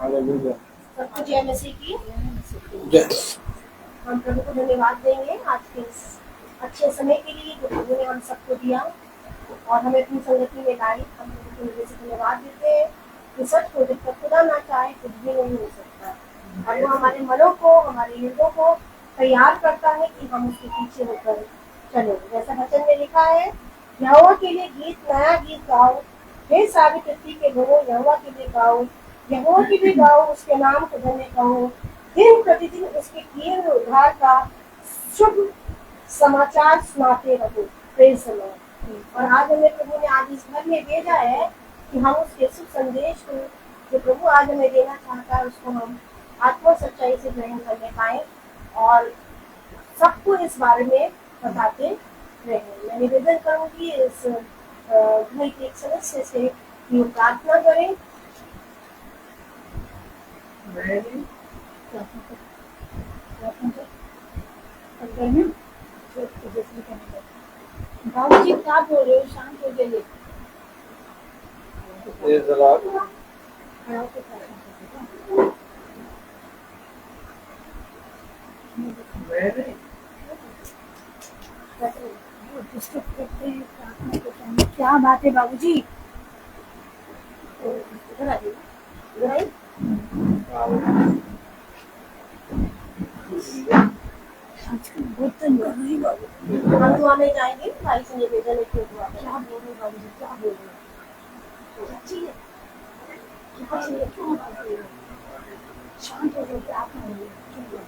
Hallelujah. सबको जय मसीह की। जय। हम प्रभु को धन्यवाद देंगे आज के इस अच्छे समय के लिए जो प्रभु ने हम सबको दिया और हमें अपनी संगति में लाई। हम प्रभु को हृदय से धन्यवाद देते हैं कि सच को जब तक खुदा ना चाहे कुछ भी नहीं हो सकता, और वो हमारे मनों को, हमारे हृदयों को तैयार करता है कि हम उसके पीछे होकर चले। जैसा वचन में लिखा है, यहोवा के लिए गीत, नया गीत गाओ, हे सारी पृथ्वी के घरों, यहोवा के लिए गाओ, यहोवा के लिए गाओ, उसके नाम को धन्य कहो, दिन प्रतिदिन उसके किए हुए उद्धार का शुभ समाचार सुनाते रहो। Praise the Lord. और आज हमें प्रभु ने आज इस घर में भेजा है कि हम उसके शुभ संदेश को जो प्रभु आज हमें देना चाहता है उसको हम आत्मा सच्चाई से ग्रहण करने पाए और सबको इस बारे में बताते रहे। मैं निवेदन करूंगी इस घर के एक सदस्य से कि वो प्रार्थना करें। बाबू जी क्या बोल रहे हो? शांत हो जाइए। Praise the Lord. क्या बात है बाबू जी? इधर आइए, इधर आइए। आजकल बहुत तंग कर रही है बाबू। हम दुआ में जाएंगे, भाई से निवेदन है कि दुआ में। क्या बोल रहे हो बाबू जी? क्या बोल रहे हो? क्या चाहिए? क्या चाहिए? क्यों बात कर रहे हो? शांत हो जाओ, क्या कर रहे हो? चुप रहो।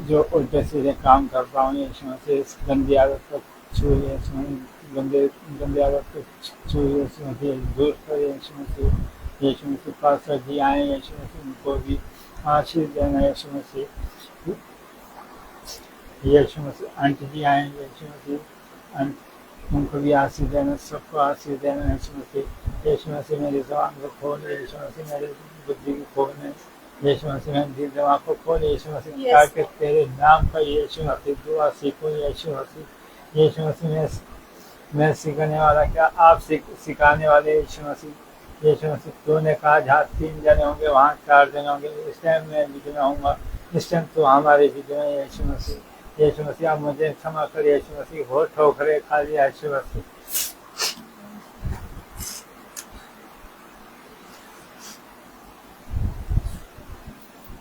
जो उल्टे सीधे काम कर रहा हूँ यीशु मसीह, इस गंदी आदत को छूए यीशु मसीह, गंदी आदत को छूए यीशु मसीह, दूर कर यीशु मसीह। यीशु मसीह पास्टर जी आए यीशु मसीह, उनको भी आशीष देना यीशु मसीह। यीशु मसीह आंटी जी आए यीशु मसीह, उनको भी आशीष देना, सबको आशीष देना यीशु मसीह। यीशु मसीह मेरी ज़ुबान को खोल, यीशु मसीह मेरी बुद्धि को खोलने, यीशु मसीह मेरी दिमाग को खोल यीशु मसीह, ताकि तेरे नाम का यीशु मसीह दुआ सीखो यीशु मसीह। यीशु मसीह मैं सिखाने वाला क्या, आप सिखाने वाले यीशु मसीह। यीशु मसीह तूने कहा जहाँ 3 जने होंगे वहाँ 4 जने होंगे, इस टाइम मैं बीच में आऊँगा, इस टाइम तो हमारे बीच में यीशु मसीह। यीशु मसीह आप मुझे क्षमा कर यीशु मसीह, बहुत ठोकरे खा लिया यीशु मसीह।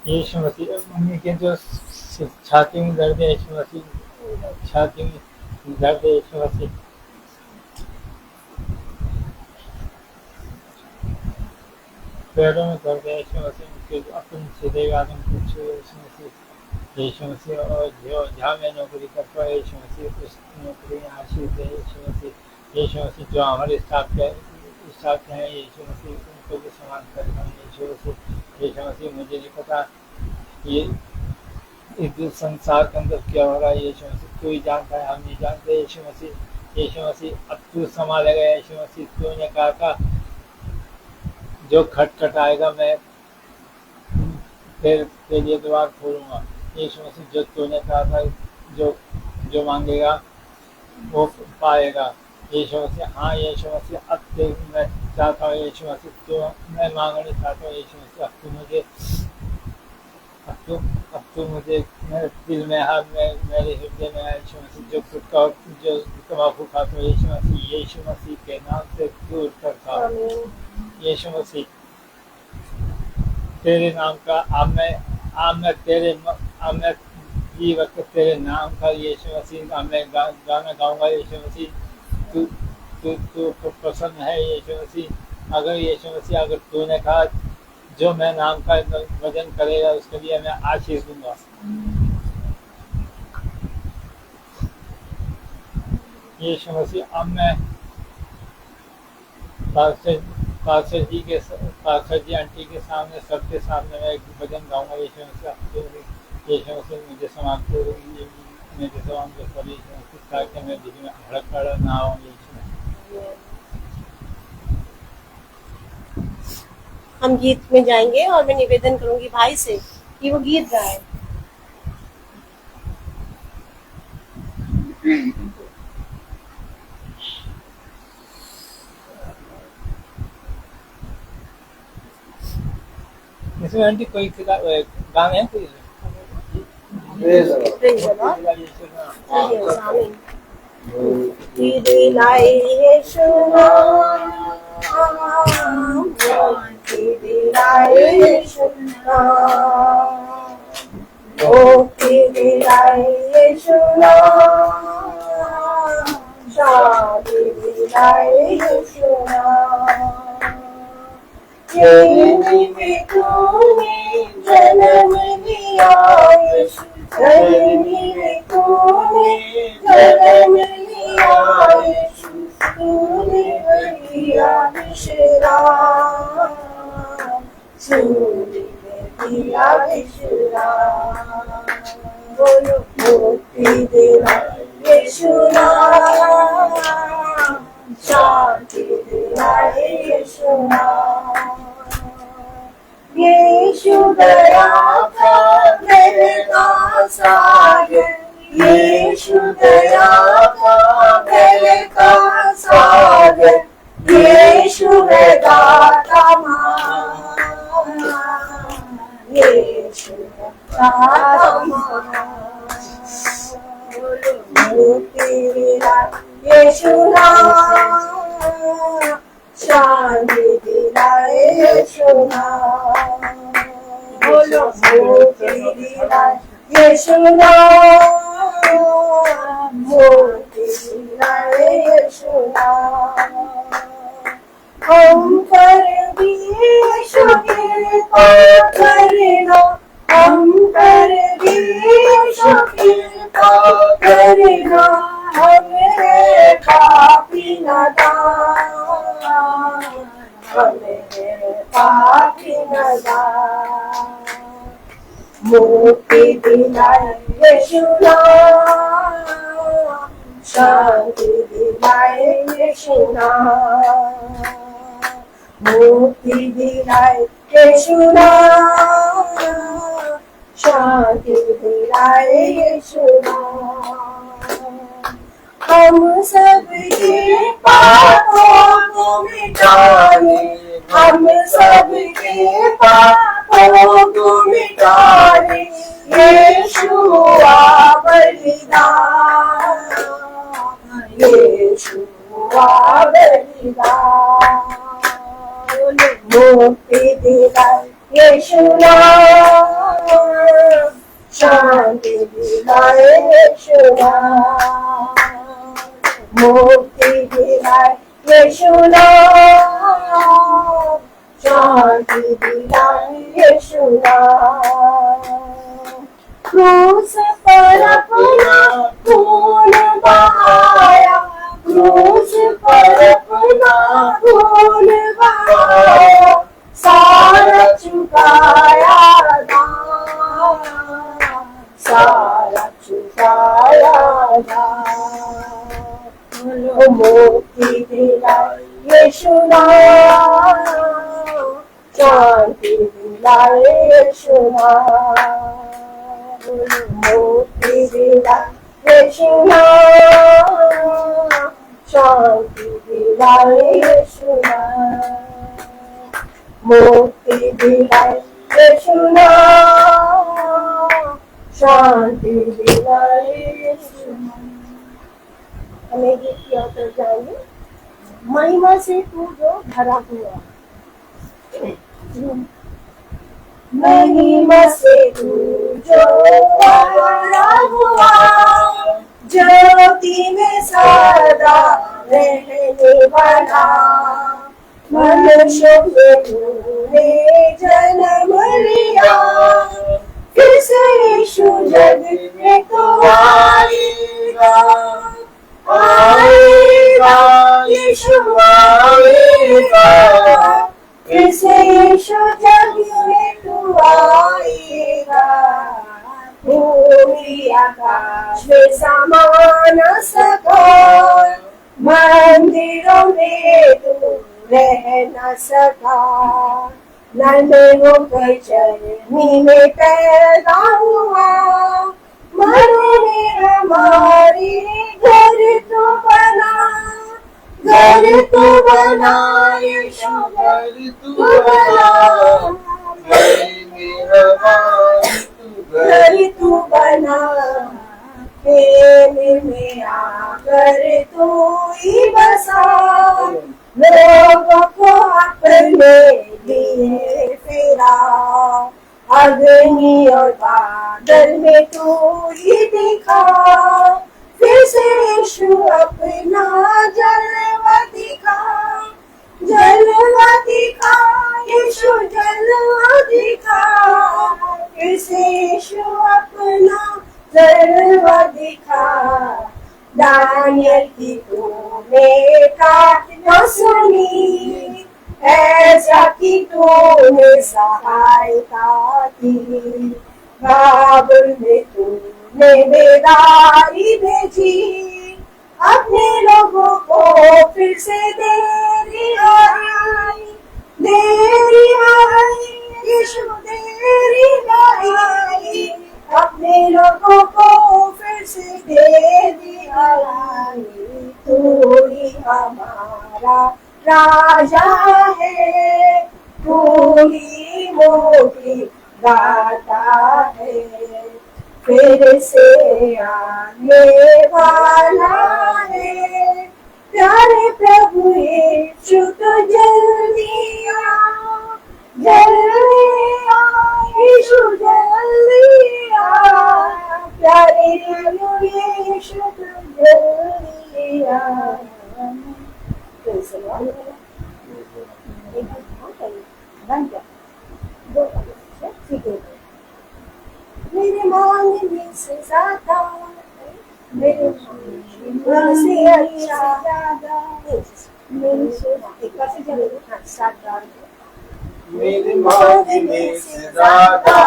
यीशु मसीह मम्मी के जो छाती में दर्द है यीशु मसीह, छाती में दर्द है यीशु मसीह, पैरों में दर्द है यीशु मसीह, उनके अपने सीधे आदम कुछ यीशु मसीह। यीशु मसीह और जो जहाँ मैं नौकरी करता हूँ यीशु मसीह, उस नौकरी में आशीष दे यीशु मसीह। यीशु मसीह जो हमारे स्टाफ हैं यीशु मसीह, उनको भी समान करना यीशु मसीह। यीशु मसीह मुझे नहीं पता ये इस संसार के अंदर क्या हो रहा है यीशु मसीह, तू ही जानता है, हम नहीं जानते यीशु मसीह। यीशु मसीह अब तू संभालेगा यीशु मसीह। तूने कहा था जो खटखटाएगा मैं तेरे लिए द्वार खोलूंगा यीशु मसीह। जो तूने कहा था जो जो मांगेगा वो पाएगा यीशु मसीह। हाँ यीशु मसीह अब मैं चाहता हूँ यीशु मसीह, तो मैं मांगना चाहता हूँ यीशु मसीह। अब तो मुझे मेरे दिल में है, मेरे हृदय में है यीशु मसीह। जो गुटखा जो तम्बाकू खाता हूँ यीशु मसीह, यीशु मसीह के नाम से दूर करता हूँ यीशु मसीह। तेरे नाम का अब मैं ये वक्त तेरे नाम का यीशु मसीह मैं गाना गाऊंगा यीशु मसीह। तू तू तू प्रसन्न है यीशु मसीह। अगर यीशु मसीह अगर तूने कहा जो मैं नाम का वजन करेगा उसके लिए मैं आशीष दूंगा यीशु मसीह। अब मैं पास्टर जी आंटी के सामने सबके सामने मैं एक भजन गाऊंगा यीशु मसीह। यीशु मसीह मुझे समाप्त मेरे सवाल को कर यीशु मसीह, ताकि मैं बीच में हड़बड़ ना हो यीशु मसीह। हम गीत में जाएंगे और मैं निवेदन करूंगी भाई से कि वो गीत गाए। इसमें आंटी कोई गाने हैं कोई? Praise the Lord. Yes, Amen. He delights now. He delights now. Oh, he delights now. He delights now. ये तूने जन्म लिया यीशु, तूने जन्म लिया यीशु, तूने दिया विश्राम, तूने दिया विश्राम। बोलो मुक्ति देना यीशु नाम, शांति देना यीशु नाम। यीशु दया का मेरे का सागर, यीशु दया का मेरे का सागर, यीशु है दाता महान, यीशु है दाता महान। मुक्ति दिला यीशु नाम, शांति दिलाए यीशु नाम। बोलो मुक्ति दिलाए यीशु नाम, मुक्ति दिलाए यीशु नाम। हम पर भी यीशु कृपा करना, हम पर भी यीशु कृपा करना, हमें पापी नादान, हमें पापी नादान। मुक्ति दिलाए यीशु नाम, शांति दिलाए यीशु नाम। मुक्ति दिलाए यीशु नाम, शांति दिलाए यीशु नाम। हम सबके पापों को मिटाने, हम सबके पापों को मिटाने, यीशु आ बलिदान, यीशु आ बलिदान। मुक्ति दिलाए यीशु नाम, शांति दिलाए यीशु नाम। मुक्ति दिलाए यीशु नाम, शांति दिलाए यीशु नाम। क्रूस पर अपना खून बहाया, क्रूस पर अपना खून बहाया, सारा चुकाया दाम, सारा चुकाया दाम। मुक्ति दिलाए यीशु नाम, शांति दिलाए यीशु नाम। मुक्ति दिलाए यीशु नाम, शांति दिलाए यीशु नाम। मुक्ति दिलाए यीशु नाम, शांति दिलाए यीशु नाम। हमें गीत की ओर तरफ जाएंगे। महिमा से तू जो भरा हुआ, महिमा से तू जो भरा हुआ, ज्योति में सदा रहने वाला, मनुष्य के तूने जन्म लिया, किस यीशु जग में तो आएगा, आएगा यीशु आएगा, किस यीशु जग में तू आएगा। भूमि आकाश में समा न सका, मंदिरों में तू रह न सका, नन्हे होकर चरनी में पैदा हुआ, मरने हमारी घर तो बना, घर तो बना यीशु, घर तो बना, घर तो बना, खेल में आकर तू ही बसा, लोगों को अपने लिए फिरा, अग्नि और बादल में तू ही दिखा, फिर से यीशु अपना जलवा दिखा, जलवा दिखा यीशु, जलवा दिखा, फिर से यीशु अपना जलवा दिखा। दानियल की तूने प्रार्थना सुनी, ऐसा कि तूने सहायता की, बाबुल में तूने बेदारी भेजी, अपने लोगों को फिर से देरी आई, देरी आई यीशु, देरी आई, अपने लोगों को फिर से दे दिया, तू ही हमारा राजा है, तू ही मोटी गाता है, फिर से आने वाला है, प्यारे प्रभु यीशु तो जल्दी आ, जल्दी आ यीशु, जल्दी आ, प्यारे प्रभु यीशु तो जल्दी आ। मेरे मांगने से ज्यादा, मेरे मांगने से अच्छा, मेरे मांगने से ज्यादा,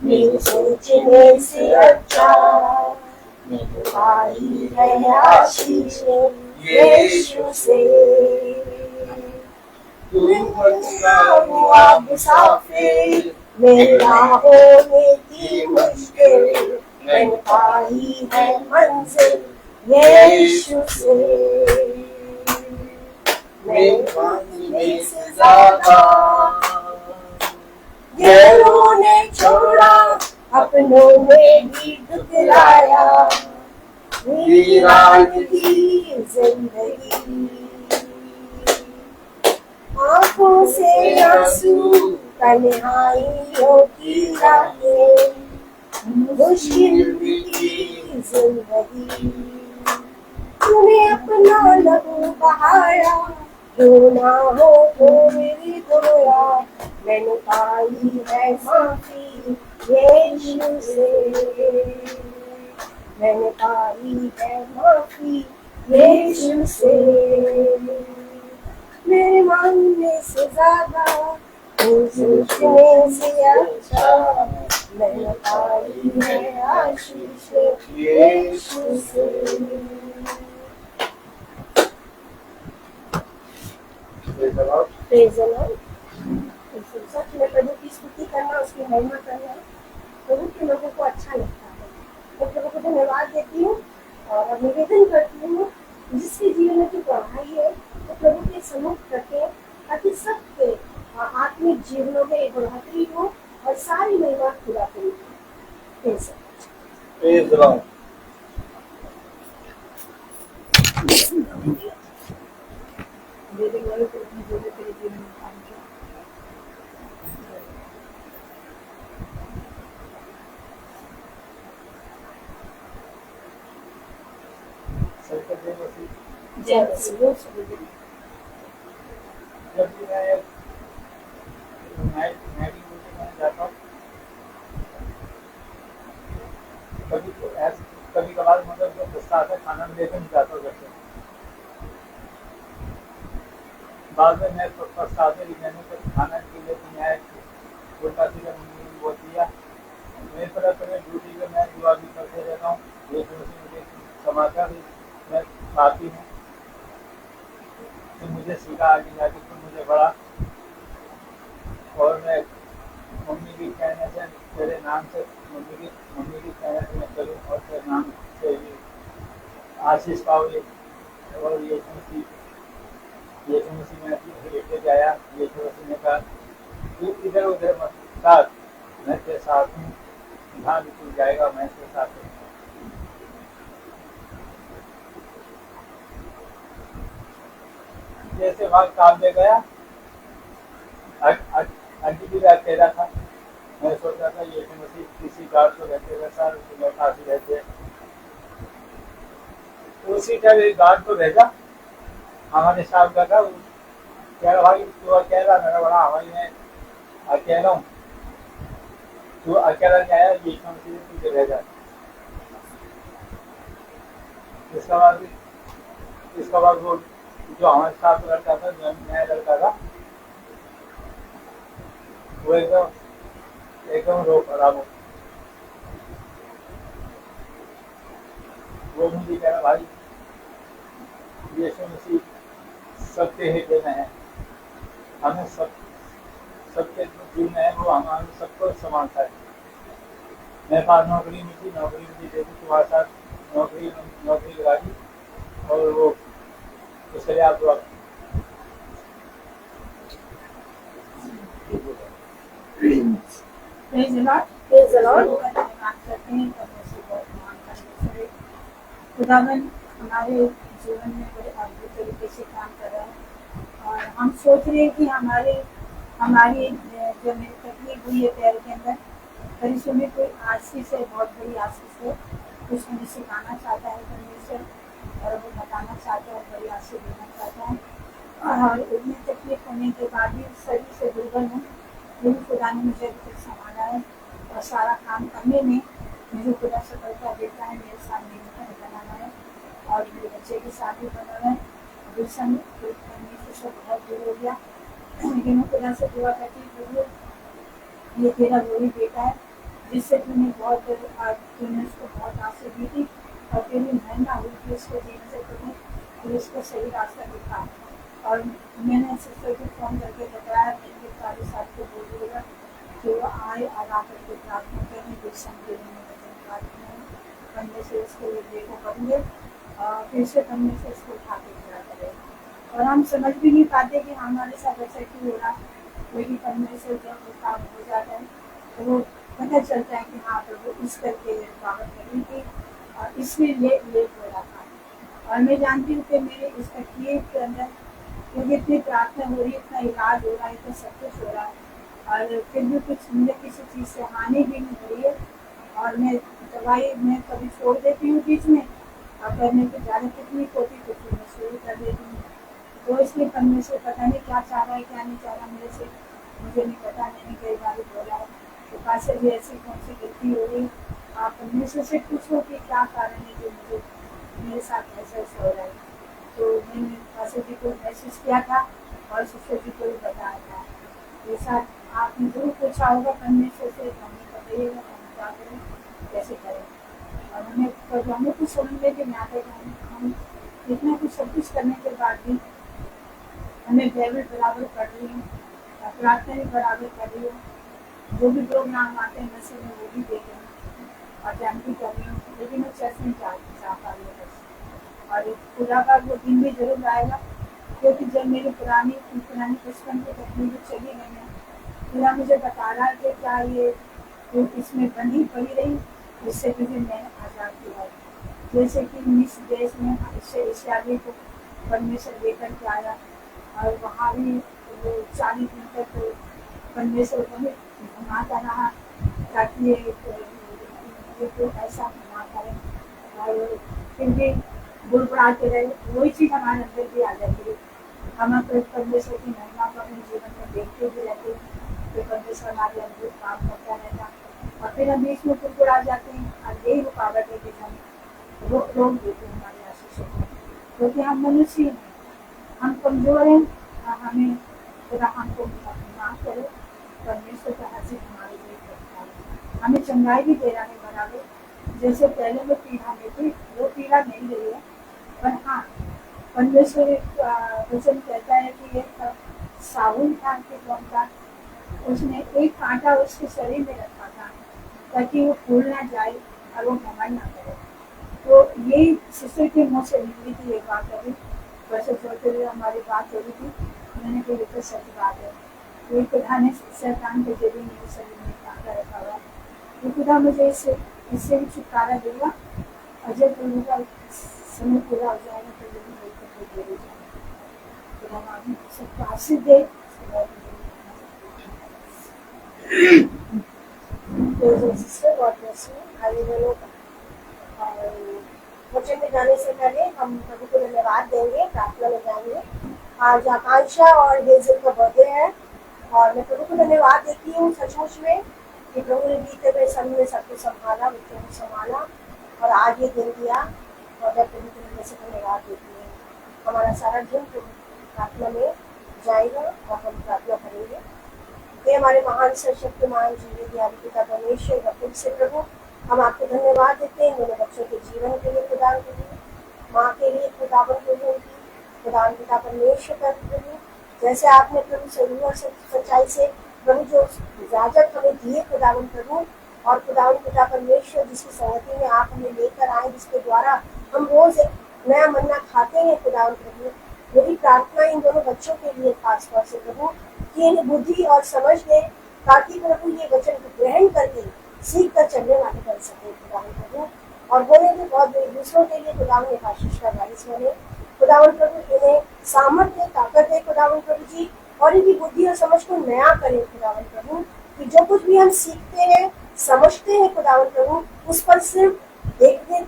मेरे सोचने से अच्छा, मेरे भाई है आशीष यीशु से, तू हुआ मुसाफिर, मेरा होने की मुश्किल, मैंने पाई है मंजिल यीशु से, मेरे मांगने से ज्यादा, गैरों ने छोड़ा, अपनों ने भी ठुकराया, वीरान की जिंदगी, आंखों से आंसू, तन्हाइयों की रातें, मुश्किल की जिंदगी, तूने अपना लहू बहाया, रोना हो तो मेरी धोया, मैंने पाई है माफी यीशु से, मैंने पाई है माफी यीशु से, मेरे मांगने से ज्यादा, सोचने से अच्छा, मैंने पाई है आशीष यीशु से। Praise the Lord. सच में प्रभु की स्तुति करना, उसकी महिमा करना प्रभु के लोगों को अच्छा लगता है। मैं प्रभु को धन्यवाद देती हूँ और अब निवेदन करती हूँ, जिसके जीवन में जो पढ़ाई है तो प्रभु के सम्मुख रखें, ताकि सबके आत्मिक जीवनों में बढ़ोतरी हो और सारी महिमा पूरा करें। Praise the Lord. जब भी मैं जाता हूँ, कभी कभार मतलब जो गुस्सा आता है, खाना में लेकर नहीं जाता हूँ घर से। बाद में मैं पछताते कि मैंने तो खाना के लिए नहीं आया, उल्टा सीधा बोल दिया। मेरी तरफ से ड्यूटी में मैं दुआ भी करते रहता हूँ, मुझे समाचार मैं पाती हूँ, तो मुझे सीखा आगे जाके, तो मुझे बड़ा और मैं मम्मी के कहने से तेरे नाम से मम्मी की कहने से मैं चलूँ और तेरे नाम से भी आशीष पाओगे। और यीशु मसीह ने लेके गया। यीशु मसीह ने कहा तू इधर उधर मत साथ, मैं तेरे साथ हूँ, जहाँ भी तू जाएगा मैं तेरे साथ हूँ। जैसे वहाँ काम में गया, आंटी भी अकेला था। मैं सोचा था यीशु मसीह किसी गार्ड को रहते हुए सर उसमें काफी रहते, तो उसी टाइम एक गार्ड को भेजा हमारे साथ का था। कह रहा भाई तू अकेला, मेरा बड़ा हवाई में अकेला हूँ, तू अकेला नहीं आया, यीशु मसीह ने तुझे भेजा। इसका बाद वो जो हमारे साथ लड़का था, जो नया लड़का था, वो एकदम रो पड़ा। वो मुझे कह रहा भाई यीशु मसीह सबके हृदय में है, हमें सबके दिल में है, वो हमें सबको समानता है। मेरे पास नौकरी मिली दे दी, तुम्हारे साथ नौकरी लगा दी, और वो उसके लिए आप दुआ Praise the Lord. Praise the Lord. धन्यवाद करते हैं परमेश्वर को मान परमेश्वर खुदावन हमारे जीवन में बड़े अद्भुत तरीके से काम कर रहा है। और हम सोच रहे हैं कि हमारी जो मेरी तकलीफ हुई है पैर के अंदर, परमेश्वर में कोई आशीष है, बहुत बड़ी आशीष है, कुछ हमें सिखाना चाहता है परमेश्वर, और वो बताना चाहता है, बड़ी आशीष देना चाहता है। और इतनी तकलीफ होने के बाद भी शरीर से दुर्बल हूँ, लेकिन खुदा ने मुझे अभी तक संभाला है, और सारा काम करने में मुझे खुदा सफलता देता है। मेरे साथ मेरे घर बनाना है और मेरे बच्चे की शादी बनाना है। दूसरा करने से सब बहुत दूर हो गया, लेकिन मैं खुदा से दुआ करती हूँ, ये तेरा वही बेटा है जिससे तूने उसको बहुत आशीष दी थी, और तेरी मेहनत हुई थी उसको जीने से, तूने उसको सही रास्ता दिखा। और मैंने सिस्टर को फोन करके बताया, मेरे सारे साथ को बोल दिएगा कि वो आए और आकर के प्रार्थना करें, दर्शन के लिए प्रार्थना करने से उसको देखो करेंगे, और फिर से करने से उसको उठा के खड़ा करें। और हम समझ भी नहीं पाते कि हमारे साथ ऐसा क्यों हो रहा, लेकिन करने से जब काम हो जाता है तो वो पता चलता है कि हाँ प्रभु इस करके बाबत करनी थी, और इसलिए लेट हो रहा था। और मैं जानती हूँ कि मेरे इस तकलीफ के अंदर क्योंकि इतनी प्रार्थना हो रही है, इतना इलाज हो रहा है, इतना सब कुछ हो रहा है, और फिर भी कुछ मुझे किसी चीज़ से हानि भी नहीं हो रही है। और मैं दवाई मैं कभी छोड़ देती हूँ बीच में, और करने की ज़्यादा तकलीफ होती तो फिर मैं शुरू कर देती हूँ। तो इसलिए परमेश्वर पता नहीं क्या चाह रहा है क्या नहीं चाह रहा मेरे से, मुझे नहीं पता। मैंने कई बार बोला है तो पास भी ऐसी कौन सी गलती हो रही, आप परमेश्वर से पूछो कि क्या कारण है जो मुझे मेरे साथ ऐसा हो रहा है। तो मैंने पास जी को मैसेज किया था और शिक्षक जी को भी बताया था। ये साथ आपने जरूर पूछा होगा परमेश्वर से, हमें बताइएगा हम क्या करें कैसे करें। और हमें कुछ समझ में भी नहीं आता कि हम इतना कुछ सब कुछ करने के बाद भी हमें बाइबल बराबर पढ़ रही हूँ, प्रार्थना भी बराबर कर रही हूँ, जो भी प्रोग्राम आते हैं मैसेज में वो भी देख रही हूँ, और जानती कर रही हूँ, लेकिन मैं चर्च नहीं जा पा रही हूँ। और खुदा का वो दिन भी जरूर आएगा, क्योंकि जब मेरी पुरानी बचपन की तकलीफें चली गई हैं, खुदा मुझे बता रहा है कि क्या ये तो इसमें बंधी पड़ी रही, इससे तुझे मैं आज़ाद दिलाऊँ। जैसे कि मिस देश में इस्राएली को परमेश्वर लेकर के आया, और वहाँ भी वो 40 दिन तक परमेश्वर को घुमाता रहा, ताकि ये तो ऐसा घुमाता रहे, और फिर भी बुड़बुड़ाते रहे। वही चीज़ हमारे अंदर भी आ जाती है, हम अपने परमेश्वर की महिमा को अपने जीवन में देखते भी रहते हैं कि परमेश्वर हमारे अंदर काम करता रहता, और फिर हम बीच में बुड़बुड़ा जाते हैं, और यही रुकावट है कि हम रोक देते हैं हमारी आशीषों को, क्योंकि हम मनुष्य हैं, हम कमजोर हैं, हमें खुदा हमको माफ करे। परमेश्वर का आशीष हमारे लिए करता है, हमें चंगाई भी दे रहा है बराबर। जैसे पहले वो पीढ़ा में थी, वो पीढ़ा नहीं रही है, पर हाँ परमेश्वर वचन कहता है कि एक साबुन था कि कौन था, उसने एक कांटा उसके शरीर में रखा था ताकि वो फूल ना जाए और वो घमंड ना करे। तो यही सिस्टर के मुँह से निकली थी ये बात। अभी बस सोते हुए हमारी बात हो रही थी, मैंने कहा ये तो सच बात है। ये खुदा ने शैतान के जरिए मेरे शरीर में कांटा रखा हुआ, ये खुदा मुझे इससे भी छुटकारा देगा। और जब प्रभु का समय पूरा हो जाएगा तो ये भी बिल्कुल दे जाएगा। तो हम आदमी सबको आशीष दे। Sister God bless you. आगे बोलो। वचन में जाने से पहले हम प्रभु को धन्यवाद देंगे, प्रार्थना में जाएंगे। आज आकांक्षा और हेजल का बर्थडे है और मैं प्रभु को धन्यवाद देती हूँ सचमुच में कि प्रभु ने बीते हुए समय में सबको संभाला, बच्चों को संभाला और आज ये दिन दिया। और मैं प्रभु को से धन्यवाद देती हूँ। हमारा सारा दिन प्रभु प्रार्थना में जाएगा और हम प्रार्थना करेंगे। ये हमारे महान सशक्तिमान जीवित दयालु पिता परमेश्वर का से प्रभु हम आपको धन्यवाद देते हैं मेरे बच्चों के जीवन के लिए, खुदा के लिए, माँ के लिए, खुदावन के लिए, उनकी खुदा पिता परमेश्वर का प्रभु जैसे आपने प्रभु सही और सच्चाई से प्रभु जो इजाजत हमें दिए खुदावन प्रभु और खुदावन पिता परमेश्वर जिसकी संगति में आप हमें लेकर आए, जिसके द्वारा हम रोज एक नया मन्ना खाते हैं खुदावन प्रभु। मेरी प्रार्थना इन दोनों बच्चों के लिए खास तौर से प्रभु कि इन्हें बुद्धि और समझ दे ताकि प्रभु ये वचन को ग्रहण करके सीख कर चलने वाले बन सके खुदावन प्रभु और बोले भी बहुत दूसरों के लिए खुदावन एक आशीष का बारिश बने। खुदावन प्रभु इन्हें सामर्थ्य ताकत है खुदावन प्रभु जी और इनकी बुद्धि और समझ को नया करें खुदावन प्रभु कि जो कुछ भी हम सीखते हैं समझते हैं खुदावन प्रभु उस पर सिर्फ देखने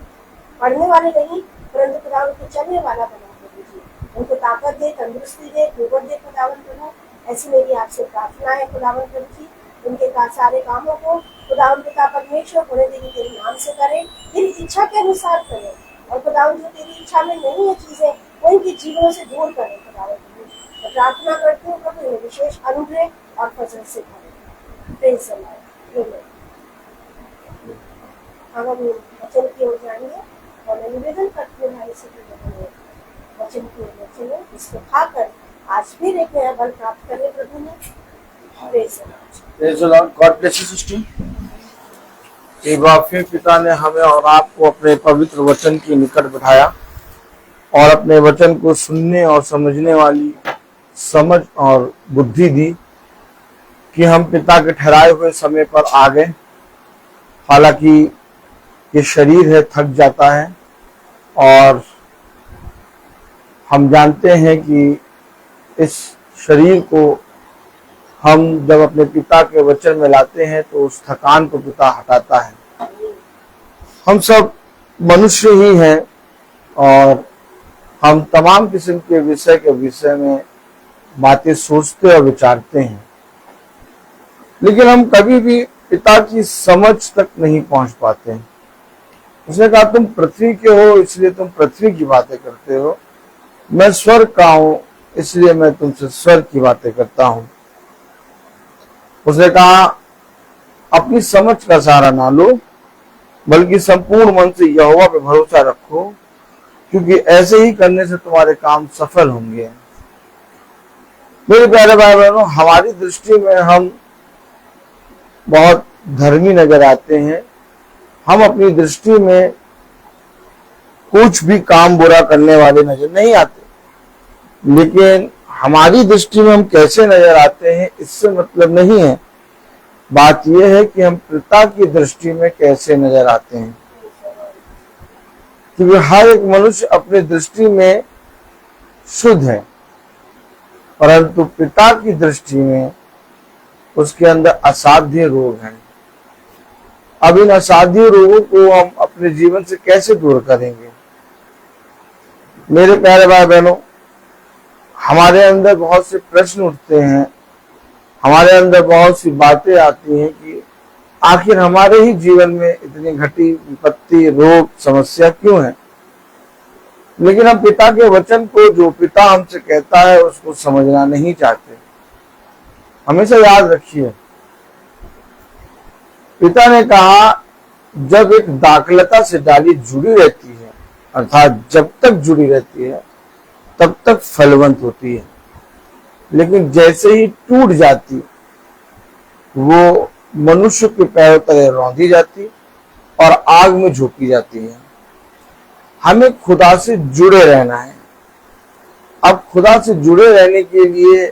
पढ़ने वाले नहीं परंतु खुदावन को चलने वाला बना प्रभु जी। उनको ताकत दे, तंदुरुस्ती दे, कुवत दे खुदावन प्रभु। ऐसी मेरी आपसे प्रार्थना है खुदावन प्रभु जी। उनके सारे कामों को खुदावन पिता परमेश्वर होने देने तेरे नाम से करें, तेरी इच्छा के अनुसार करें और खुदावन जो तेरी इच्छा में नहीं है चीजें वो इनके जीवनों से दूर करें खुदावन प्रभु। मैं प्रार्थना करती हूँ प्रभु इन्हें विशेष अनुग्रह और फजल से करें। Praise the Lord. अब हम वचन की ओर जाएंगे और मैं निवेदन करती हूँ भाई से वचन की ओर चले, इसको खाकर आज फिर एक नया बल प्राप्त करें प्रभु ने। Praise the Lord. God bless you sister. एक बार फिर पिता ने हमें और आपको अपने पवित्र वचन के निकट बिठाया और अपने वचन को सुनने और समझने वाली समझ और बुद्धि दी कि हम पिता के ठहराए हुए समय पर आ गए। हालांकि ये शरीर है, थक जाता है और हम जानते हैं कि इस शरीर को हम जब अपने पिता के वचन में लाते हैं तो उस थकान को पिता हटाता है। हम सब मनुष्य ही हैं और हम तमाम किस्म के विषय में बातें सोचते और विचारते हैं, लेकिन हम कभी भी पिता की समझ तक नहीं पहुंच पाते हैं। उसने कहा तुम पृथ्वी के हो इसलिए तुम पृथ्वी की बातें करते हो, मैं स्वर्ग का हूं इसलिए मैं तुमसे स्वर्ग की बातें करता हूं। उसने कहा अपनी समझ का सहारा ना लो बल्कि संपूर्ण मन से यहोवा पे भरोसा रखो, क्योंकि ऐसे ही करने से तुम्हारे काम सफल होंगे। मेरे प्यारे भाई बहनों, हमारी दृष्टि में हम बहुत धर्मी नजर आते हैं, हम अपनी दृष्टि में कुछ भी काम बुरा करने वाले नजर नहीं आते, लेकिन हमारी दृष्टि में हम कैसे नजर आते हैं इससे मतलब नहीं है। बात यह है कि हम पिता की दृष्टि में कैसे नजर आते हैं, क्योंकि हर एक मनुष्य अपनी दृष्टि में शुद्ध है, परंतु पिता की दृष्टि में उसके अंदर असाध्य रोग हैं। अब इन असाध्य रोगों को हम अपने जीवन से कैसे दूर करेंगे? मेरे प्यारे भाई बहनों, हमारे अंदर बहुत से प्रश्न उठते हैं, हमारे अंदर बहुत सी बातें आती हैं कि आखिर हमारे ही जीवन में इतनी घटी विपत्ति, रोग, समस्या क्यों है? लेकिन हम पिता के वचन को, जो पिता हमसे कहता है, उसको समझना नहीं चाहते। हमेशा याद रखिए, पिता ने कहा जब एक दाखलता से डाली जुड़ी रहती है, अर्थात जब तक जुड़ी रहती है तब तक फलवंत होती है, लेकिन जैसे ही टूट जाती वो मनुष्य के पैरों तले रौंदी जाती और आग में झोंकी जाती है। हमें खुदा से जुड़े रहना है। अब खुदा से जुड़े रहने के लिए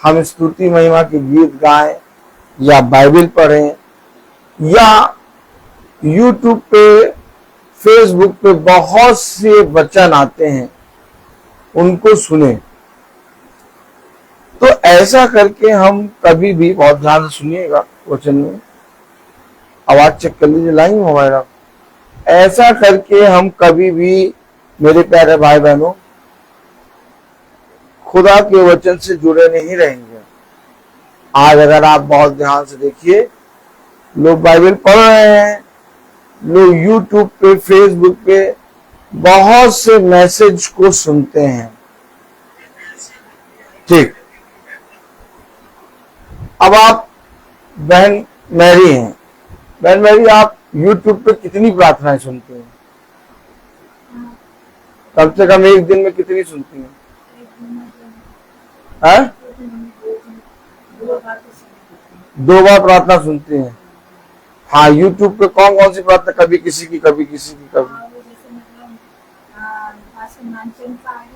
हम स्तुति महिमा के गीत गाएं या बाइबल पढ़ें या यूट्यूब पे, फेसबुक पे बहुत से वचन आते हैं, उनको सुने। तो ऐसा करके हम कभी भी, बहुत ध्यान से सुनिएगा वचन में, आवाज चेक कर लीजिए, लाइन मोबाइल आप। ऐसा करके हम कभी भी, मेरे प्यारे भाई बहनों, खुदा के वचन से जुड़े नहीं रहेंगे। आज अगर आप बहुत ध्यान से देखिए, लोग बाइबल पढ़ रहे हैं, लोग यूट्यूब पे, फेसबुक पे बहुत से मैसेज को सुनते हैं। ठीक, अब आप बहन मैरी हैं। बहन मैरी, आप यूट्यूब पे कितनी प्रार्थनाएं सुनती हैं? कम से कम एक दिन में कितनी सुनती हैं? है? 2 बार प्रार्थना सुनती हैं। हाँ, यूट्यूब पे कौन कौन सी प्रार्थना? कभी किसी की, कभी किसी की, कभी।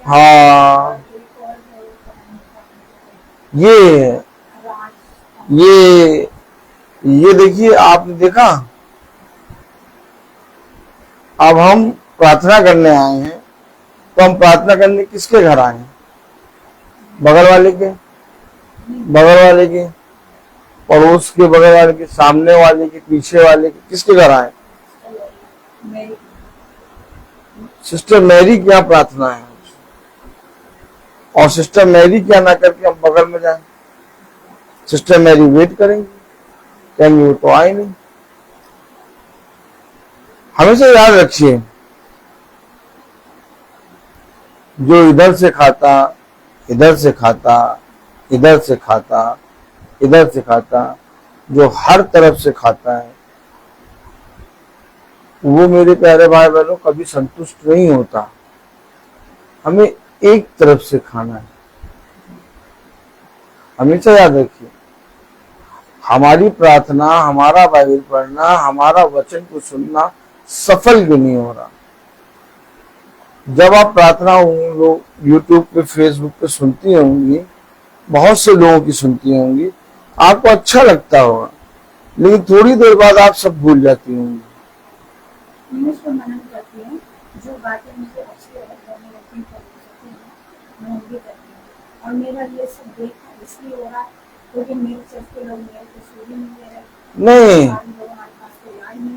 हाँ, ये देखिए, आपने देखा, अब हम प्रार्थना करने आए हैं, तो हम प्रार्थना करने किसके घर आए हैं? बगल वाले के, बगल वाले के, पड़ोस के, बगल वाले के, सामने वाले के, पीछे वाले के, किसके घर आए? सिस्टर मैरी की यहाँ प्रार्थना है, और सिस्टर मैरी क्या ना करके हम बगल में जाएं? सिस्टर मैरी वेट करेंगे, कहेंगे वो तो आए नहीं। हमेशा याद रखिए, जो इधर से खाता, इधर से खाता, इधर से खाता, इधर से खाता, जो हर तरफ से खाता है, वो मेरे प्यारे भाई बहनों कभी संतुष्ट नहीं होता। हमें एक तरफ से खाना है। हमेशा याद रखिए, हमारी प्रार्थना, हमारा बाइबल पढ़ना, हमारा वचन को सुनना सफल क्यों नहीं हो रहा? जब आप प्रार्थना लोग यूट्यूब पे, फेसबुक पे सुनती होंगी, बहुत से लोगों की सुनती होंगी, आपको अच्छा लगता होगा, लेकिन थोड़ी देर बाद आप सब भूल जाती होंगी। उसको मनन करती हूँ, जो बातें मुझे अच्छी लगती हैं, मैं उनकी करती हूँ। और मेरा ये सब देखना इसलिए हो रहा है क्योंकि मेरे चलते लोग मेरे को सूरी नहीं दे रहे। नहीं,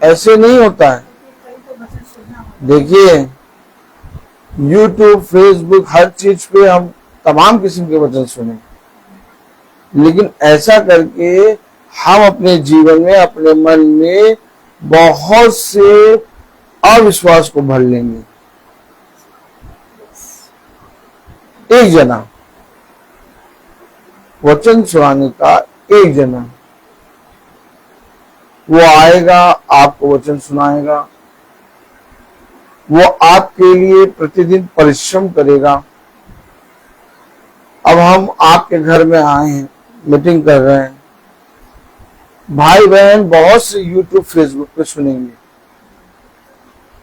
ऐसे नहीं होता है। देखिए, यूट्यूब, फेसबुक, हर चीज पे हम तमाम किस्म के वचन सुने, लेकिन ऐसा करके हम अपने जीवन में, अपने मन में बहुत से अविश्वास को भर लेंगे। एक जना वचन सुनाने का, एक जना वो आएगा, आपको वचन सुनाएगा, वो आपके लिए प्रतिदिन परिश्रम करेगा। अब हम आपके घर में आए हैं, मीटिंग कर रहे हैं, भाई बहन बहुत से यूट्यूब, फेसबुक पे सुनेंगे,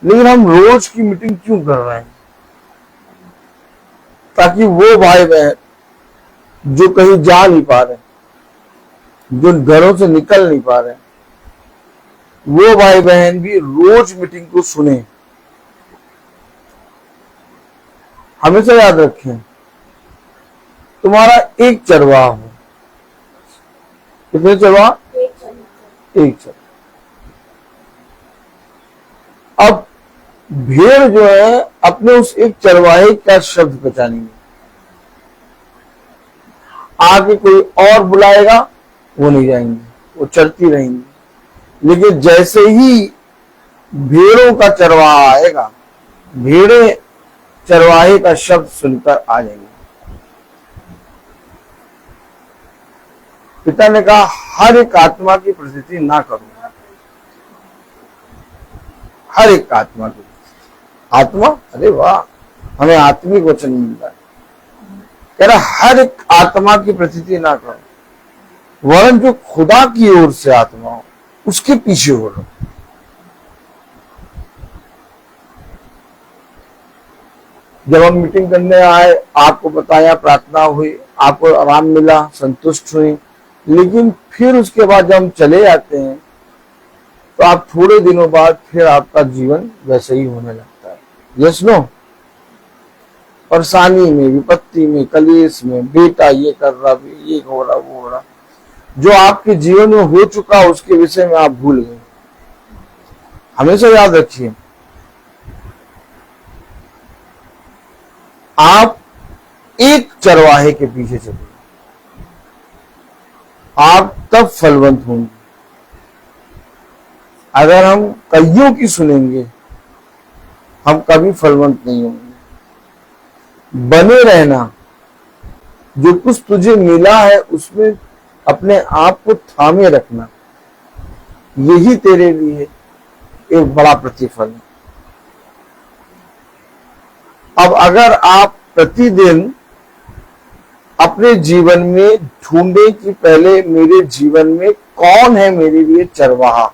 लेकिन हम रोज की मीटिंग क्यों कर रहे हैं? ताकि वो भाई बहन जो कहीं जा नहीं पा रहे, जो घरों से निकल नहीं पा रहे, वो भाई बहन भी रोज मीटिंग को सुने। हमेशा याद रखें, तुम्हारा एक चरवाहा हो। कितने चरवाहा? एक चरवाहा। अब भेड़ जो है अपने उस एक चरवाहे का शब्द पहचानेंगे। आगे कोई और बुलाएगा वो नहीं जाएंगे, वो चलती रहेंगी। लेकिन जैसे ही भेड़ों का चरवाहा आएगा, भेड़े चरवाहे का शब्द सुनकर आ जाएंगे। पिता ने कहा, हर एक आत्मा की प्रतीति ना करो। हर एक आत्मा की आत्मा, अरे वाह, हमें आत्मिक वचन मिलता है। कह रहा हर एक आत्मा की प्रतीति ना करो। वरन जो खुदा की ओर से आत्मा हो उसके पीछे हो रहा। जब हम मीटिंग करने आए, आपको बताया, प्रार्थना हुई, आपको आराम मिला, संतुष्ट हुई, लेकिन फिर उसके बाद जब हम चले जाते हैं तो आप थोड़े दिनों बाद फिर आपका जीवन वैसे ही होने लगता है। Yes no? परेशानी में, विपत्ति में, कलेश में, बेटा ये कर रहा, ये हो रहा, वो हो रहा, जो आपके जीवन में हो चुका उसके विषय में आप भूल गए। हमेशा याद रखिए, आप एक चरवाहे के पीछे चलिए, आप तब फलवंत होंगे। अगर हम कईयों की सुनेंगे, हम कभी फलवंत नहीं होंगे। बने रहना, जो कुछ तुझे मिला है उसमें अपने आप को थामे रखना, यही तेरे लिए एक बड़ा प्रतिफल है। अब अगर आप प्रतिदिन अपने जीवन में ढूंढे कि पहले मेरे जीवन में कौन है मेरे लिए चरवाहा।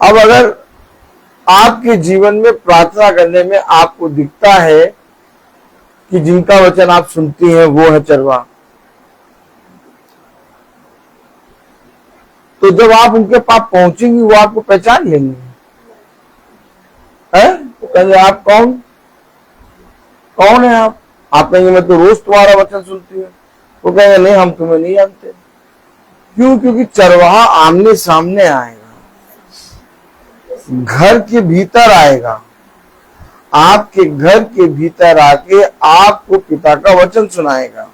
अब अगर आपके जीवन में प्रार्थना करने में आपको दिखता है कि जिनका वचन आप सुनती हैं वो है चरवाहा, तो जब आप उनके पास पहुंचेंगी वो आपको पहचान लेंगे, है? तो कहेंगे आप कौन है आप? आप कहेंगे मैं तो रोज तुम्हारा वचन सुनती हूँ। वो कहेंगे नहीं, हम तुम्हें नहीं जानते। क्यों? क्योंकि चरवाहा आमने सामने आएगा, घर के भीतर आएगा, आपके घर के भीतर आके आपको पिता का वचन सुनाएगा।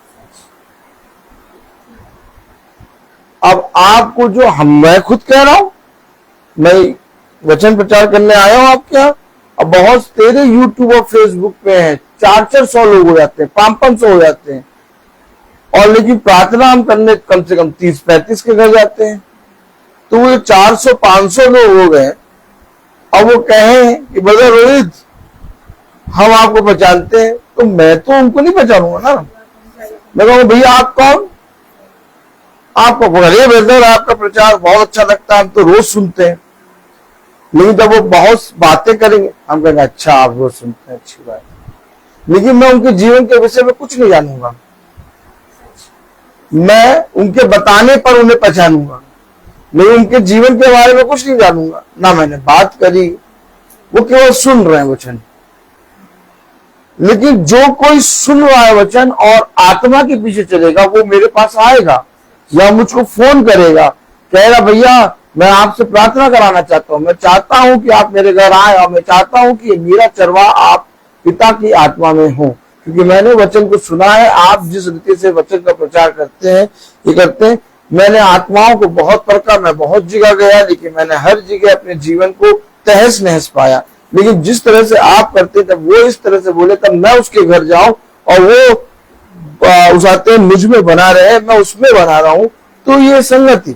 अब आपको जो मैं खुद कह रहा हूं, मैं वचन प्रचार करने आया हूं आपके यहाँ, अब बहुत तेरे यूट्यूब और फेसबुक पे हैं, 400-400 लोग हो जाते हैं, 500-500 हो जाते हैं, और लेकिन प्रार्थना हम करने कम से कम 30-35 के घर जाते हैं। तो वो 400-500 लोग हो गए। अब वो कहें कि ब्रदर रोहित हम आपको पहचानते हैं, तो मैं तो उनको नहीं पहचानूंगा ना। मैं कहूँगा भैया आप कौन? आपको बोले ब्रदर आपका प्रचार बहुत अच्छा लगता है, हम तो रोज सुनते हैं। लेकिन जब वो बहुत बातें करेंगे हम कहेंगे अच्छा आप रोज सुनते हैं, अच्छी बात। लेकिन मैं उनके जीवन के विषय में कुछ नहीं जानूंगा, मैं उनके बताने पर उन्हें पहचानूंगा, लेकिन उनके जीवन के बारे में कुछ नहीं जानूंगा। ना मैंने बात करी, वो केवल सुन रहे हैं वचन। लेकिन जो कोई सुन रहा है वचन और आत्मा के पीछे चलेगा, वो मेरे पास आएगा या मुझको फोन करेगा, कहेगा भैया मैं आपसे प्रार्थना कराना चाहता हूं, मैं चाहता हूं कि आप मेरे घर आए, और मैं चाहता हूं कि मेरा चरवाहा आप पिता की आत्मा में हो, क्योंकि मैंने वचन को सुना है। आप जिस रीति से वचन का प्रचार करते हैं, ये करते हैं, मैंने आत्माओं को बहुत परखा, मैं बहुत जगह गया, लेकिन मैंने हर जगह अपने जीवन को तहस नहस पाया। लेकिन जिस तरह से आप करते, तब वो इस तरह से बोले, तब मैं उसके घर जाऊं और वो उस आते मुझ में बना रहे, मैं उसमें बना रहा हूं, तो ये संगति।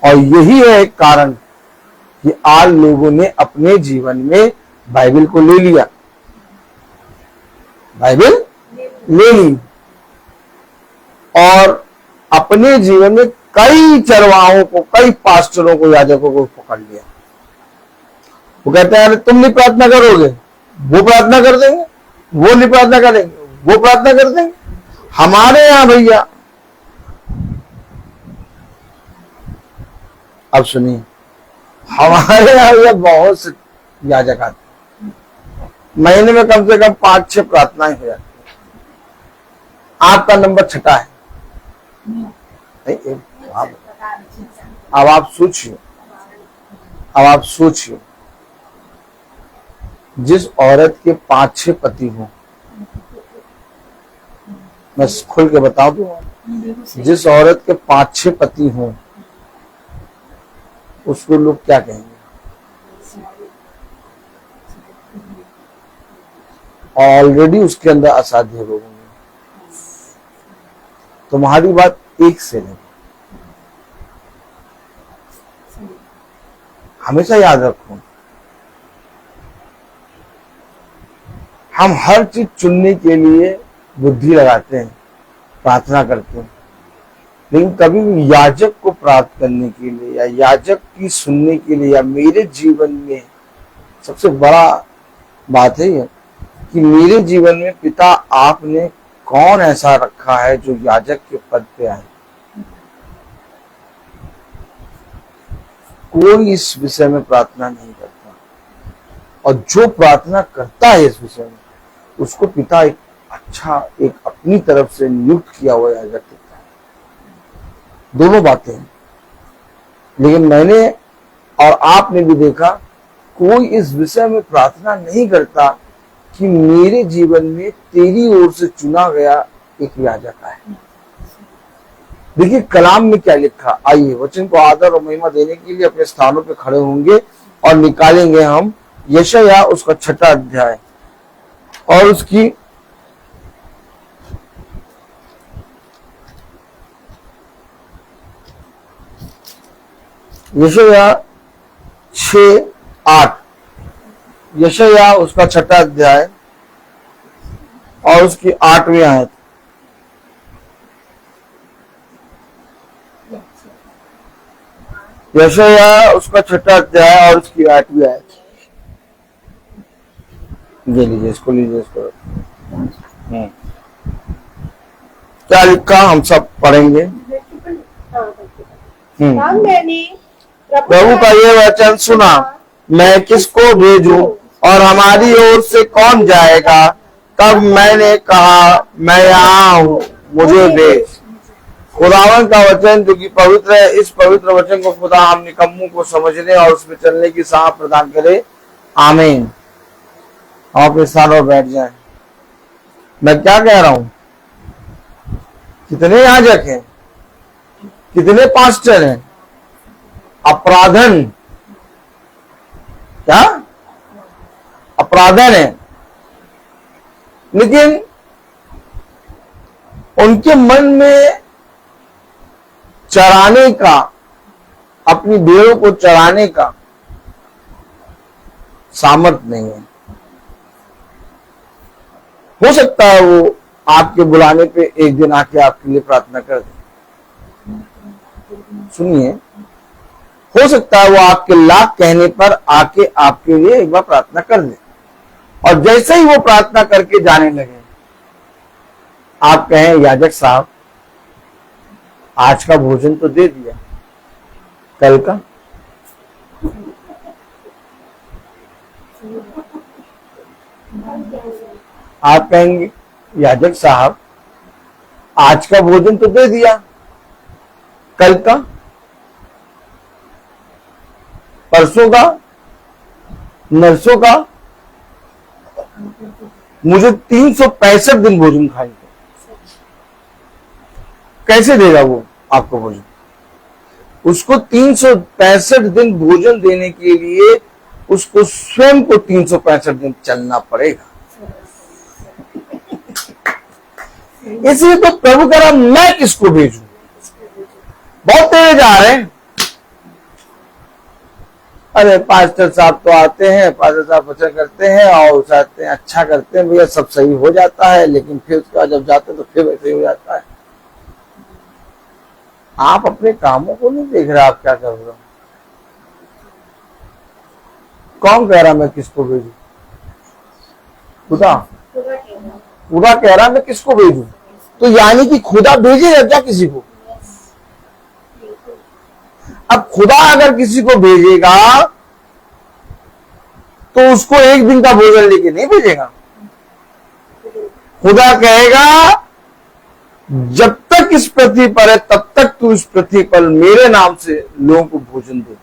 और यही है एक कारण कि आज लोगों ने अपने जीवन में बाइबल को ले लिया, बाइबल ले ली, और अपने जीवन में कई चरवाहों को, कई पास्टरों को, याजकों को पकड़ लिया। वो कहते हैं अरे तुम नहीं प्रार्थना करोगे, वो प्रार्थना कर देंगे, वो नहीं प्रार्थना करेंगे, वो प्रार्थना कर देंगे। हमारे यहां भैया, अब सुनिए, हमारे यहाँ भैया बहुत से याजक आते हैं, महीने में कम से कम 5-6 प्रार्थनाएं हो जाती है। आपका नंबर छठा है। अब आप सोचिए, जिस औरत के 5-6 पति हों, मैं खुल के बता दूं, जिस औरत के 5-6 पति हों, उसको लोग क्या कहेंगे? ऑलरेडी उसके अंदर असाध्य रोग होंगे। तुम्हारी बात एक से नहीं, हमेशा याद रखो, हम हर चीज चुनने के लिए बुद्धि लगाते हैं, प्रार्थना करते हैं, लेकिन कभी भी याजक को प्राप्त करने के लिए या याजक की सुनने के लिए या मेरे जीवन में सबसे बड़ा बात है कि मेरे जीवन में पिता आपने कौन ऐसा रखा है जो याजक के पद पे आए। कोई इस विषय में प्रार्थना नहीं करता, और जो प्रार्थना करता है इस विषय में उसको पिता एक अपनी तरफ से नियुक्त किया हुआ याजक देता है। दोनों बातें हैं। लेकिन मैंने और आपने भी देखा, कोई इस विषय में प्रार्थना नहीं करता कि मेरे जीवन में तेरी ओर से चुना गया एक याजक है। देखिए कलाम में क्या लिखा। आइए वचन को आदर और महिमा देने के लिए अपने स्थानों पे खड़े होंगे और निकालेंगे हम यशायाह उसका 6वां अध्याय और उसकी यशायाह 6:8, यशायाह उसका 6वां अध्याय और उसकी 8वीं आयत। यशायाह उसका 6वां अध्याय और उसकी 8वीं आयत। ये लीजिए, इसको लीजिए, इसको। क्या लिखा हम सब पढ़ेंगे। मैंने प्रभु का ये वचन सुना, मैं किसको भेजूं और हमारी ओर से कौन जाएगा। तब मैंने कहा, मैं यहाँ हूँ, मुझे भेज। खुदावन का वचन जो कि पवित्र है, इस पवित्र वचन को खुदा हम निकम्मों को समझने और उसमें चलने की साह प्रदान करे। आमीन। आप अपने स्थान पर बैठ जाएं। मैं क्या कह रहा हूं, कितने याजक हैं, कितने पास्टर हैं, अपराधन, क्या अपराधन है, लेकिन उनके मन में चराने का, अपनी भेड़ों को चराने का सामर्थ्य नहीं है। हो सकता है वो आपके बुलाने पे एक दिन आके आपके लिए प्रार्थना कर दे। सुनिए, हो सकता है वो आपके लाख कहने पर आके आपके लिए एक बार प्रार्थना कर दे, और जैसे ही वो प्रार्थना करके जाने लगे, आप कहें, याजक साहब आज का भोजन तो दे दिया, कल का। आप कहेंगे, याजक साहब आज का भोजन तो दे दिया, कल का, परसों का, नरसों का। मुझे 365 दिन भोजन खाएंगे। कैसे देगा वो आपको भोजन? उसको 365 दिन भोजन देने के लिए उसको स्वयं को 365 दिन चलना पड़ेगा। इसलिए तो प्रभु कह रहा, मैं किसको भेजूं। बहुत तेज जा रहे हैं। अरे पास्टर साहब तो आते हैं, पास्टर साहब वचन करते हैं और चाहते हैं अच्छा करते हैं, भैया सब सही हो जाता है, लेकिन फिर उसका जब जाते तो फिर वैसे ही हो जाता है। आप अपने कामों को नहीं देख रहे, आप क्या कर रहे हो। कौन कह रहा मैं किसको भेजूं? खुदा। खुदा कह रहा मैं किसको भेजूं। तो यानी कि खुदा भेजेगा क्या किसी को? अब खुदा अगर किसी को भेजेगा तो उसको एक दिन का भोजन लेके नहीं भेजेगा। खुदा कहेगा, जब तक इस पृथ्वी पर है तब तक तू इस पृथ्वी पर मेरे नाम से लोगों को भोजन दे।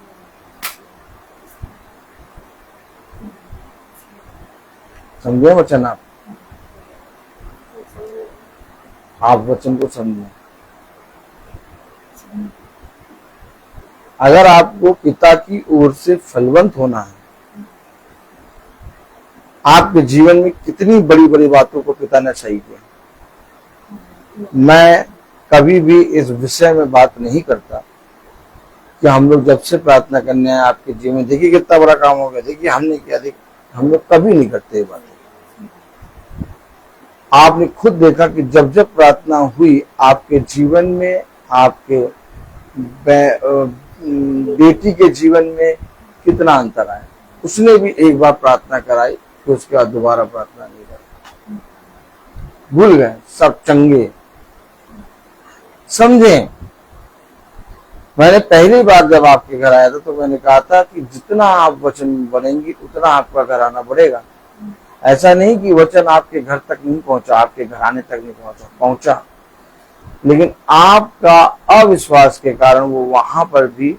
समझे वचन? आप वचन को समझे। अगर आपको पिता की ओर से फलवंत होना है, आपके जीवन में कितनी बड़ी बड़ी बातों को पिता ने सही किया। मैं कभी भी इस विषय में बात नहीं करता कि हम लोग जब से प्रार्थना करने आए आपके जीवन में, देखिए कितना बड़ा काम हो गया, देखिए हमने क्या, देखिए हम लोग कभी नहीं करते ये बात। आपने खुद देखा कि जब जब प्रार्थना हुई आपके जीवन में, आपके बेटी के जीवन में कितना अंतर आया। उसने भी एक बार प्रार्थना कराई, फिर उसके बाद दोबारा प्रार्थना नहीं कराई, भूल गए, सब चंगे। समझे, मैंने पहली बार जब आपके घर आया था तो मैंने कहा था कि जितना आप वचन बनेंगी उतना आपका घर आना बढ़ेगा। ऐसा नहीं कि वचन आपके घर तक नहीं पहुंचा, आपके घराने तक नहीं पहुंचा, पहुंचा, लेकिन आपका अविश्वास के कारण वो वहां पर भी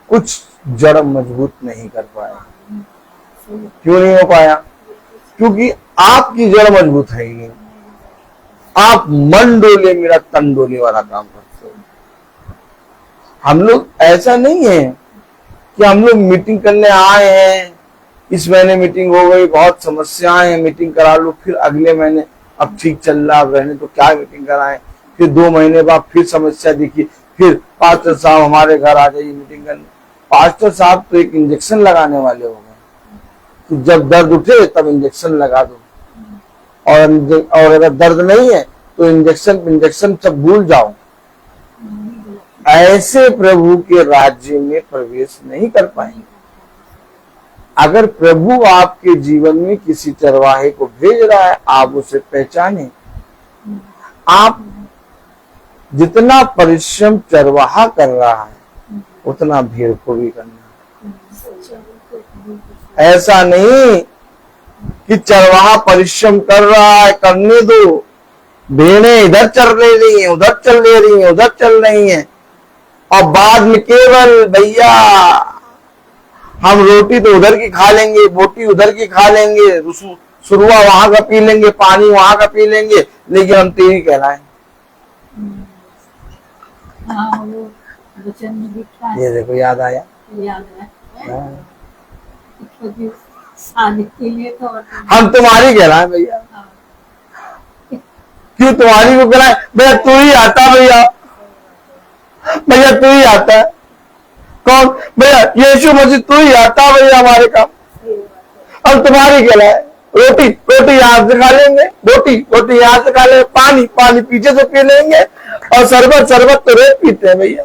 कुछ जड़ मजबूत नहीं कर पाया। क्यों नहीं हो पाया? क्योंकि आपकी जड़ मजबूत है ही नहीं। आप मन डोले मेरा तन डोले वाला काम करते हो। हम लोग ऐसा नहीं है कि हम लोग मीटिंग करने आए हैं, इस महीने मीटिंग हो गई, बहुत समस्याएं हैं, मीटिंग करा लो, फिर अगले महीने अब ठीक चल रहा, अब रहने तो क्या मीटिंग कराएं, फिर 2 महीने बाद फिर समस्या दिखी, फिर पास्टर साहब हमारे घर आ जाइए मीटिंग करने। पास्टर साहब तो एक इंजेक्शन लगाने वाले हो गए कि जब दर्द उठे तब इंजेक्शन लगा दो, और अगर दर्द नहीं है तो इंजेक्शन सब भूल जाओ। ऐसे प्रभु के राज्य में प्रवेश नहीं कर पाएंगे। अगर प्रभु आपके जीवन में किसी चरवाहे को भेज रहा है, आप उसे पहचाने। आप जितना परिश्रम चरवाहा कर रहा है उतना भीड़ को भी करना। ऐसा नहीं कि चरवाहा परिश्रम कर रहा है, करने दो, भेड़ें इधर चल रही हैं, उधर चल रही हैं, उधर चल रही हैं, और बाद में केवल भैया हम रोटी तो उधर की खा लेंगे, बोटी उधर की खा लेंगे, सुरुआ वहां का पी लेंगे, पानी वहां का पी लेंगे, लेकिन हम तेरी कहलाएं। हाँ, वो वचन में लिखा है। ये देखो याद आया, याद है। शादी के लिए तो हम तुम्हारी कहलाएं भैया। क्यों तुम्हारी को कहलाएं? भैया तू ही आता, भैया भैया तू ही आता है। कौन? भैया यीशु मसीह तू ही आता भैया हमारे काम। हम तुम्हारी कहलाए। रोटी रोटी यहाँ से खा लेंगे, रोटी यहाँ से खा लेंगे, पानी पीछे से पी लेंगे, और शरबत तो रोज पीते हैं भैया।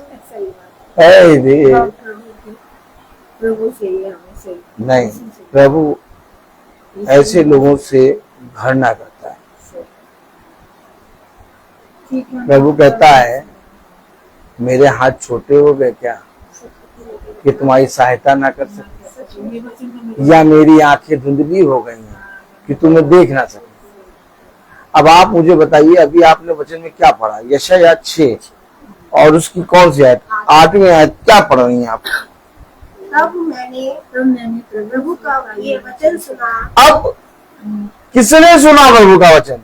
प्रभु चाहिए हमें, सही नहीं, प्रभु ऐसे लोगों से घृणा करता है। प्रभु कहता है मेरे हाथ छोटे हो गए क्या कि तुम्हारी सहायता ना कर सके, या मेरी आंखें धुंधली हो गई हैं कि तुम्हें देख ना सके। अब आप मुझे बताइए, अभी आपने वचन में क्या पढ़ा? यशायाह 6 और उसकी कौन सी आयत? 8वीं आयत क्या पढ़ रही हैं आप? तब मैंने प्रभु का ये वचन सुना। अब किसने सुना प्रभु का वचन?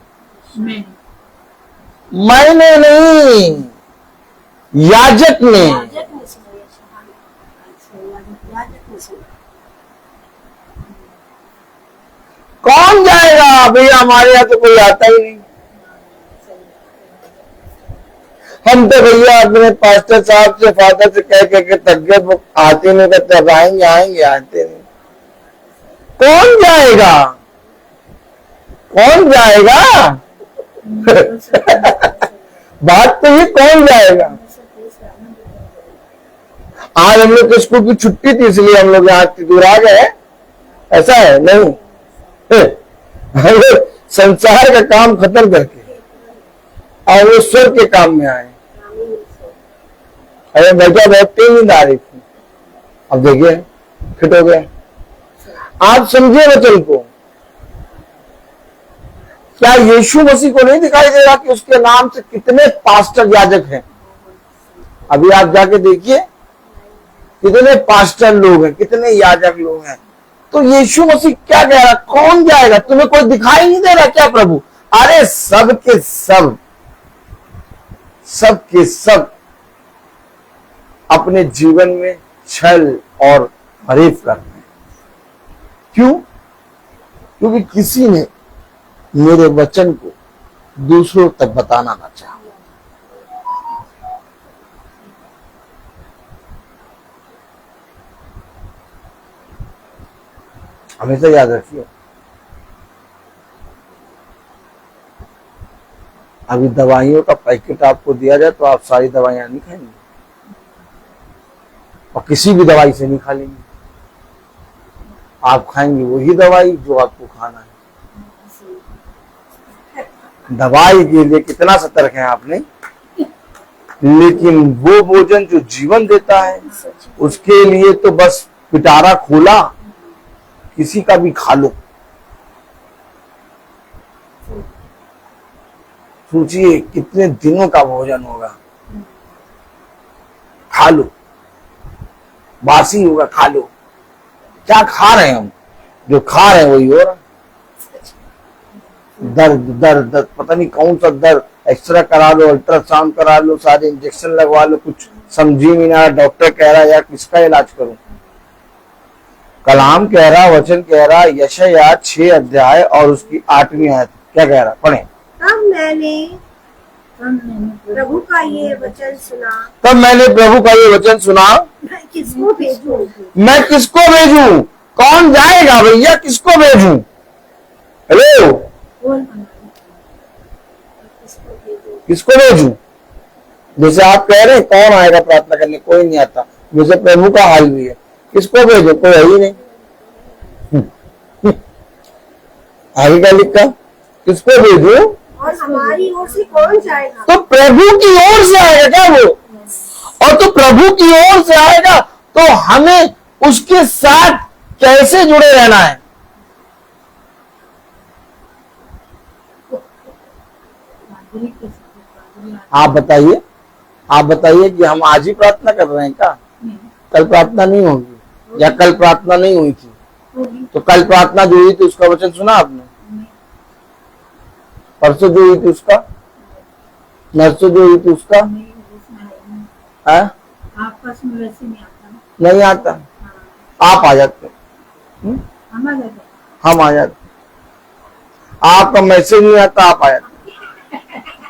मैंने नहीं, याजक ने। कौन जाएगा भैया, हमारे यहाँ तो कोई आता ही नहीं। हम तो भैया अपने पास्टर साहब से, फादर से कह के थक गए, वो आते नहीं, कहते आएंगे आते नहीं। कौन जाएगा? बात तो ये, कौन जाएगा? आज हम लोग स्कूल की छुट्टी थी, इसलिए हम लोग यहाँ दूर आ गए, ऐसा है नहीं। हम लोग संसार का काम खत्म करके और वो स्वर्ग के काम में आए। अरे बेटा बहुत तेज नींद आ रही थी, अब देखिए फिट हो गए। आप समझिए वचन को। क्या यीशु मसीह को नहीं दिखाई दे रहा कि उसके नाम से कितने पास्टर याजक हैं? अभी आप जाके देखिए कितने पास्टर लोग हैं, कितने याजक लोग हैं। तो यीशु मसीह क्या कह रहा? कौन जाएगा? तुम्हें कोई दिखाई नहीं दे रहा क्या प्रभु? अरे सब के सब अपने जीवन में छल और फरेब कर रहे हैं। क्यों? क्योंकि किसी ने मेरे वचन को दूसरों तक बताना ना चाहा। हमेशा याद रखिए, अभी दवाइयों का पैकेट आपको दिया जाए तो आप सारी दवाइयां नहीं खाएंगे और किसी भी दवाई से नहीं खा लेंगे। आप खाएंगे वही दवाई जो आपको खाना है। दवाई के लिए कितना सतर्क है आपने, लेकिन वो भोजन जो जीवन देता है उसके लिए तो बस पिटारा खोला, किसी का भी खा लो। सोचिए कितने दिनों का भोजन होगा, खा लो, बासी होगा खा लो। क्या खा रहे हैं हम, जो खा रहे हैं वही हो रहा। दर्द दर्द दर्द, पता नहीं कौन सा दर्द, एक्सरे करा लो, अल्ट्रासाउंड करा लो, सारे इंजेक्शन लगवा लो, कुछ समझी नहीं ना। डॉक्टर कह रहा है यार किसका इलाज करूं। कलाम कह रहा, वचन कह रहा, यशायाह 6 अध्याय और उसकी 8वीं आयत क्या कह रहा, पढ़े। तब मैंने प्रभु का ये वचन सुना, तब मैंने प्रभु का ये वचन सुना, मैं किसको भेजूं? मैं किसको भेजूं। कौन जाएगा भैया, किसको भेजूं। हेलो, किसको भेजूं। जैसे आप कह रहे हैं कौन आएगा प्रार्थना करने, कोई नहीं आता। जैसे प्रभु का हाल भी है, किसको भेजो, कोई है ही नहीं। आगे क्या लिखा, किसको भेजो और हमारी ओर से कौन जाएगा? तो प्रभु की ओर से आएगा क्या वो, और तो प्रभु की ओर से आएगा तो हमें उसके साथ कैसे जुड़े रहना है। आप बताइए, आप बताइए कि हम आज ही प्रार्थना कर रहे हैं क्या, कल प्रार्थना नहीं होगी, या कल प्रार्थना नहीं हुई थी तो कल प्रार्थना जो हुई थी उसका वचन सुना आपने, परसों जो हुई थी उसका, नरसों जो हुई थी उसका, आपस में वैसे नहीं आता। नहीं आता। आप आ जाते, हम आ जाते। आपका मैसेज नहीं आता, आप आ जाते।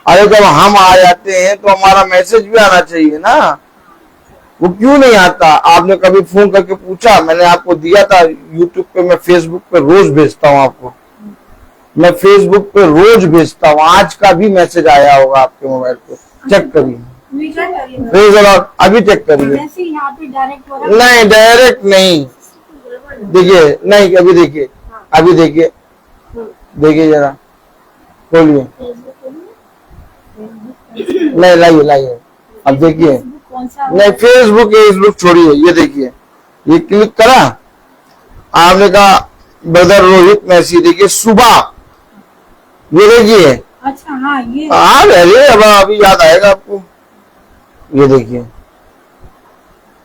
अरे जब हम आ जाते हैं तो हमारा मैसेज भी आना चाहिए ना, वो क्यों नहीं आता। आपने कभी फोन करके पूछा, मैंने आपको दिया था यूट्यूब पे, मैं फेसबुक पे रोज भेजता हूँ आपको, मैं फेसबुक पे रोज भेजता हूँ। आज का भी मैसेज आया होगा आपके मोबाइल पे, चेक करिए, अभी चेक करिए। यहाँ पे डायरेक्ट हो रहा नहीं डायरेक्ट नहीं, देखिए नहीं, अभी देखिए, अभी देखिए, देखिए जरा खोलिए, नहीं लाइए लाइए, अब देखिए। कौन सा नहीं फेसबुक छोड़िए, ये देखिए, ये क्लिक करा, आपने कहा ब्रदर रोहित मैसी, देखिए सुबह, ये देखिए। अच्छा हाँ ये अरे अब अभी याद आएगा आपको। ये देखिए,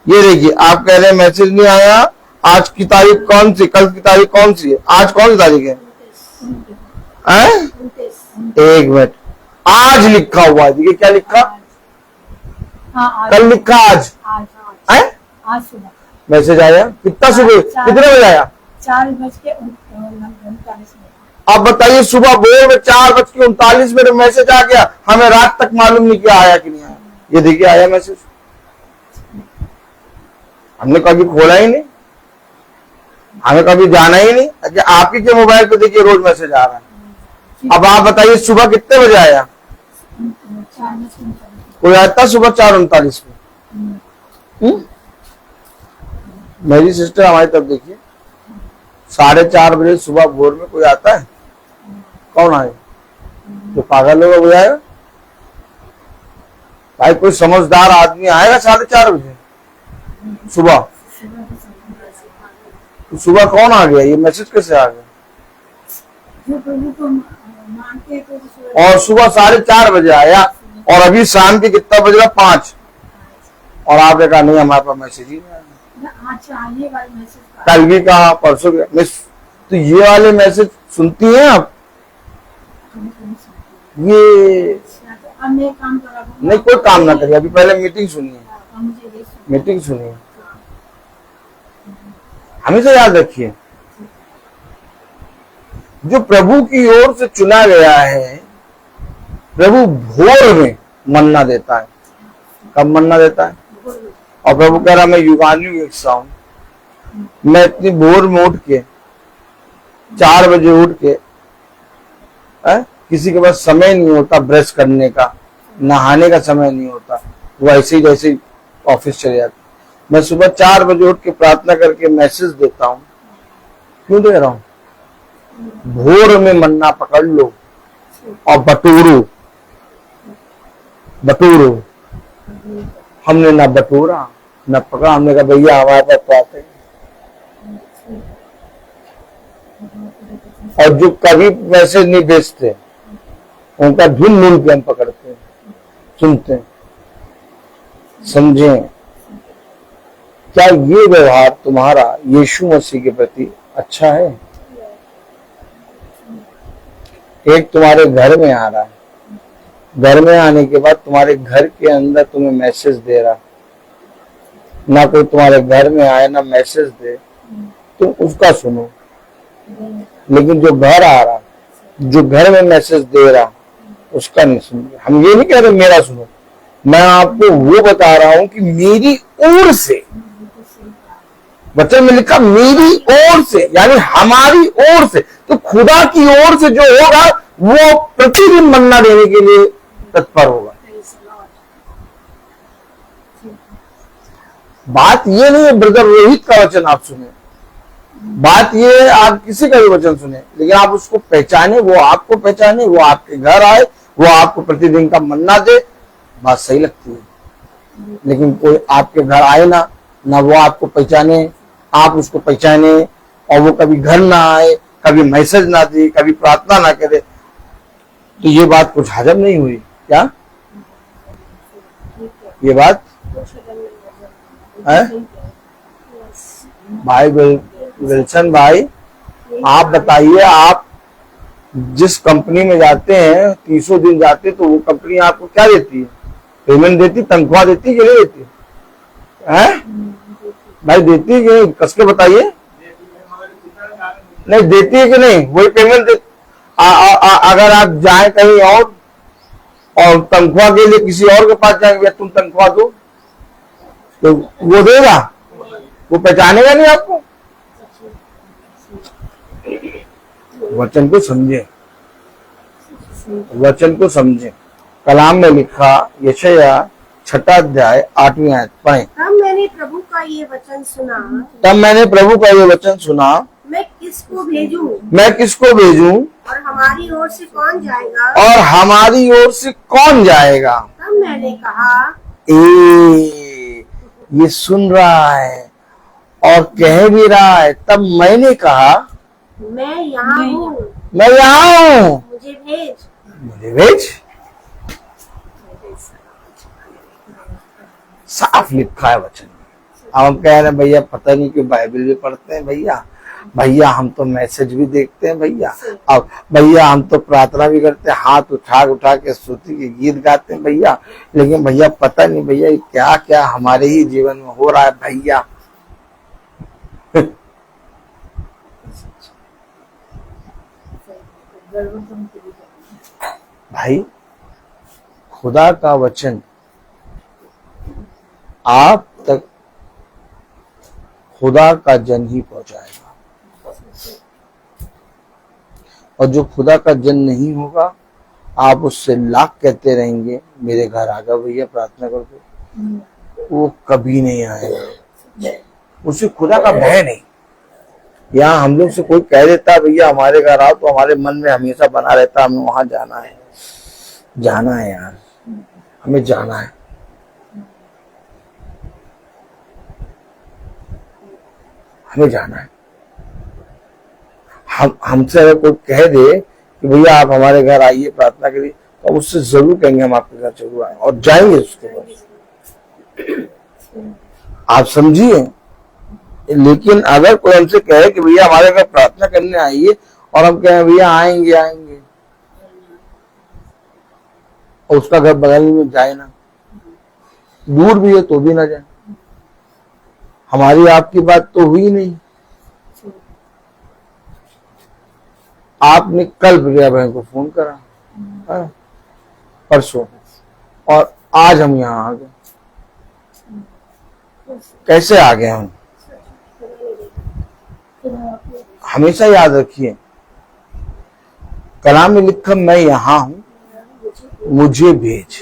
ये देखिए, आप कह रहे हैं मैसेज नहीं आया। आज की तारीख कौन सी, कल की तारीख कौन सी है, आज कौन सी तारीख है, एक मिनट, आज लिखा हुआ है, देखिए क्या लिखा, हाँ कल लिखा आज, आज सुबह मैसेज आया। कितना सुबह, कितने बजे आया, 4:39। आप बताइए, सुबह भोर में 4:39 मैसेज आ गया, हमें रात तक मालूम नहीं किया आया कि नहीं आया। ये देखिए आया मैसेज, हमने कभी खोला ही नहीं, हमें कभी जाना ही नहीं। अच्छा आपके के मोबाइल पे देखिए रोज मैसेज आ रहा है। अब आप बताइए सुबह कितने बजे आया, कोई आता सुबह 4:39 में। मेरी सिस्टर हमारी तरफ देखिए, 4:30 बजे सुबह भोर में कोई आता है, कौन आए, जो पागल होगा वो आएगा भाई। कोई समझदार आदमी आएगा 4:30 बजे सुबह, तो सुबह कौन आ गया, ये मैसेज कैसे आ गया। जो प्रभु को मानते हैं तो और सुबह 4:30 बजे आया, और अभी शाम के कितना बज रहा, 5, और आपने कहा नहीं हमारे पास मैसेज ही नहीं आया। आज आने वाले मैसेज कल भी कहा, परसों भी। तो ये वाले मैसेज सुनती हैं आप, ये अब मैं काम करा नहीं, कोई काम ना करिए, अभी पहले मीटिंग सुनिए, मुझे मीटिंग सुनिए, हमेशा याद रखिए, जो प्रभु की ओर से चुना गया है, प्रभु भोर में मन्ना देता है। कब मन्ना देता है, और प्रभु कह रहा मैं युगानुयुग एक सा हूं, मैं इतनी भोर में उठ के 4 बजे उठ के किसी के पास समय नहीं होता ब्रश करने का, नहाने का समय नहीं होता, वो ऐसे ही जैसे ऑफिस चले जाते। मैं सुबह 4 बजे उठ के प्रार्थना करके मैसेज देता हूँ। क्यों दे रहा हूँ? भोर में मन्ना पकड़ लो और बटोरो। हमने ना बटोरा ना पकड़ा, हमने कहा भैया हमारे पास तो आते हैं। और जो कभी मैसेज नहीं भेजते उनका ढूंढ ढूंढ के हम पकड़ते हैं, सुनते हैं। समझें, क्या ये व्यवहार तुम्हारा यीशु मसीह के प्रति अच्छा है? एक तुम्हारे घर में आ रहा है, घर में आने के बाद तुम्हारे घर के अंदर तुम्हें मैसेज दे रहा, ना कोई तुम्हारे घर में आए ना मैसेज दे, तुम उसका सुनो। लेकिन जो घर आ रहा, जो घर में मैसेज दे रहा, उसका नहीं सुनो। हम ये नहीं कह रहे मेरा सुनो, मैं आपको वो बता रहा हूं कि मेरी ओर से, वचन में लिखा मेरी ओर से, यानी हमारी ओर से। तो खुदा की ओर से जो होगा वो प्रतिदिन मन्ना देने के लिए तत्पर होगा। बात ये नहीं है ब्रदर रोहित का वचन आप सुने, बात ये है आप किसी का भी वचन सुने, लेकिन आप उसको पहचाने, वो आपको पहचाने, वो आपके घर आए, वो आपको प्रतिदिन का मन्ना दे, बात सही लगती है। लेकिन कोई आपके घर आए ना वो आपको पहचाने, आप उसको पहचाने, और वो कभी घर ना आए, कभी मैसेज ना दे, कभी प्रार्थना ना करे, तो ये बात कुछ हजम नहीं हुई क्या? ये बात है? भाई विल्सन भाई, आप बताइए, आप जिस कंपनी में जाते हैं 30 दिन जाते, तो वो कंपनी आपको क्या देती है? पेमेंट देती, तनख्वाह देती कि नहीं देती है? भाई देती है कि नहीं? कस के बताइए। नहीं देती है कि नहीं? वही पेमेंट देती। अगर आप जाए कहीं और तनख्वाह के लिए किसी और के पास जाएंगे, तुम तनख्वाह दो, तो वो देगा? वो पहचानेगा नहीं आपको। वचन को समझे, वचन को समझे। कलाम में लिखा, यशाया 6 अध्याय 8वीं आयत पढ़े। तब मैंने प्रभु का ये वचन सुना, मैं किसको भेजूं और हमारी ओर से कौन जाएगा? तब मैंने कहा, ये सुन रहा है और कह भी रहा है। तब मैंने कहा, मैं यहाँ हूँ, मुझे भेज। साफ लिखा है वचन। अब हम कह रहे हैं भैया पता नहीं क्यों बाइबल भी पढ़ते हैं भैया हम तो मैसेज भी देखते हैं भैया, अब भैया हम तो प्रार्थना भी करते हैं, हाथ उठा के स्तुति के गीत गाते हैं भैया, लेकिन भैया पता नहीं भैया क्या क्या हमारे ही जीवन में हो रहा है भैया। भाई खुदा का वचन आप तक खुदा का जन ही पहुंचाएगा, और जो खुदा का जन नहीं होगा, आप उससे लाख कहते रहेंगे मेरे घर आ जाओ भैया प्रार्थना करके, वो कभी नहीं आएगा। उसे खुदा का भय नहीं। यहाँ हम लोग से कोई कह देता भैया हमारे घर आओ, तो हमारे मन में हमेशा बना रहता हमें वहां जाना है यार, हमें जाना है। हमसे अगर कोई कह दे कि भैया आप हमारे घर आइए प्रार्थना करिए, तो उससे जरूर कहेंगे हम आपके घर जरूर आए और जाएंगे उसके पास। आप समझिए। लेकिन अगर कोई हमसे कहे कि भैया हमारे घर प्रार्थना करने आइए, और हम कहें भैया आएंगे और उसका घर बगल में जाए ना, दूर भी है तो भी ना जाए, हमारी आपकी बात तो हुई नहीं। आपने कल प्रिया बहन को फोन करा, परसों, और आज हम यहाँ आ गए। कैसे आ गए हम? हमेशा याद रखिए, कलाम में लिखा मैं यहाँ हूं मुझे भेज।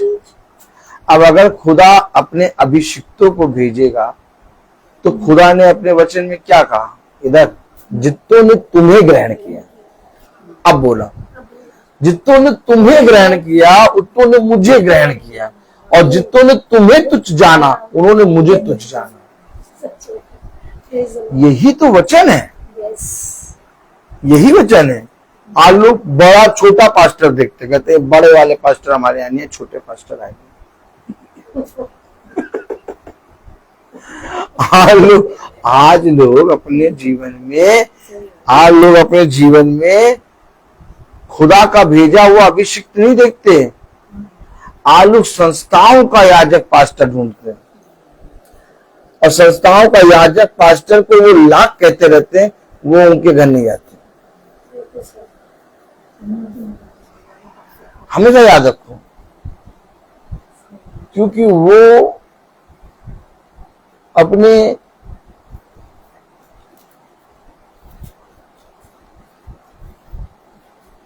अब अगर खुदा अपने अभिषिक्तों को भेजेगा तो खुदा ने अपने वचन में क्या कहा, इधर जितों ने तुम्हें ग्रहण किया, अब बोला जितों ने तुम्हें ग्रहण किया उतों ने मुझे ग्रहण किया, और जितों ने तुम्हें तुच्छ जाना उन्होंने मुझे तुच्छ जाना। यही तो वचन है, यही वचन है। आज लोग बड़ा छोटा पास्टर देखते, कहते हैं बड़े वाले पास्टर हमारे यहाँ नहीं है, छोटे पास्टर आए। आज लोग अपने जीवन में खुदा का भेजा हुआ अभिषिक्त नहीं देखते। आज लोग संस्थाओं का याजक पास्टर ढूंढते हैं, और संस्थाओं का याजक पास्टर को वो लाख कहते रहते हैं, वो उनके घर नहीं जाते। हमेशा याद रखो, क्योंकि वो अपने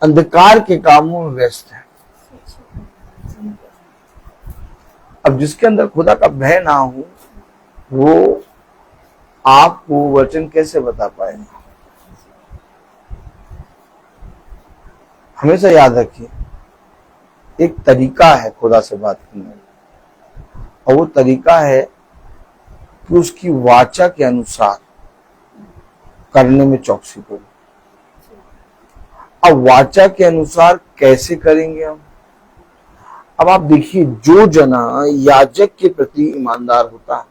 अंधकार के कामों में व्यस्त है। अब जिसके अंदर खुदा का भय ना हो वो आपको वचन कैसे बता पाएगा। हमेशा याद रखिए, एक तरीका है खुदा से बात करने का, और वो तरीका है कि उसकी वाचा के अनुसार करने में चौकसी करो। अब वाचा के अनुसार कैसे करेंगे हम? अब आप देखिए, जो जना याजक के प्रति ईमानदार होता है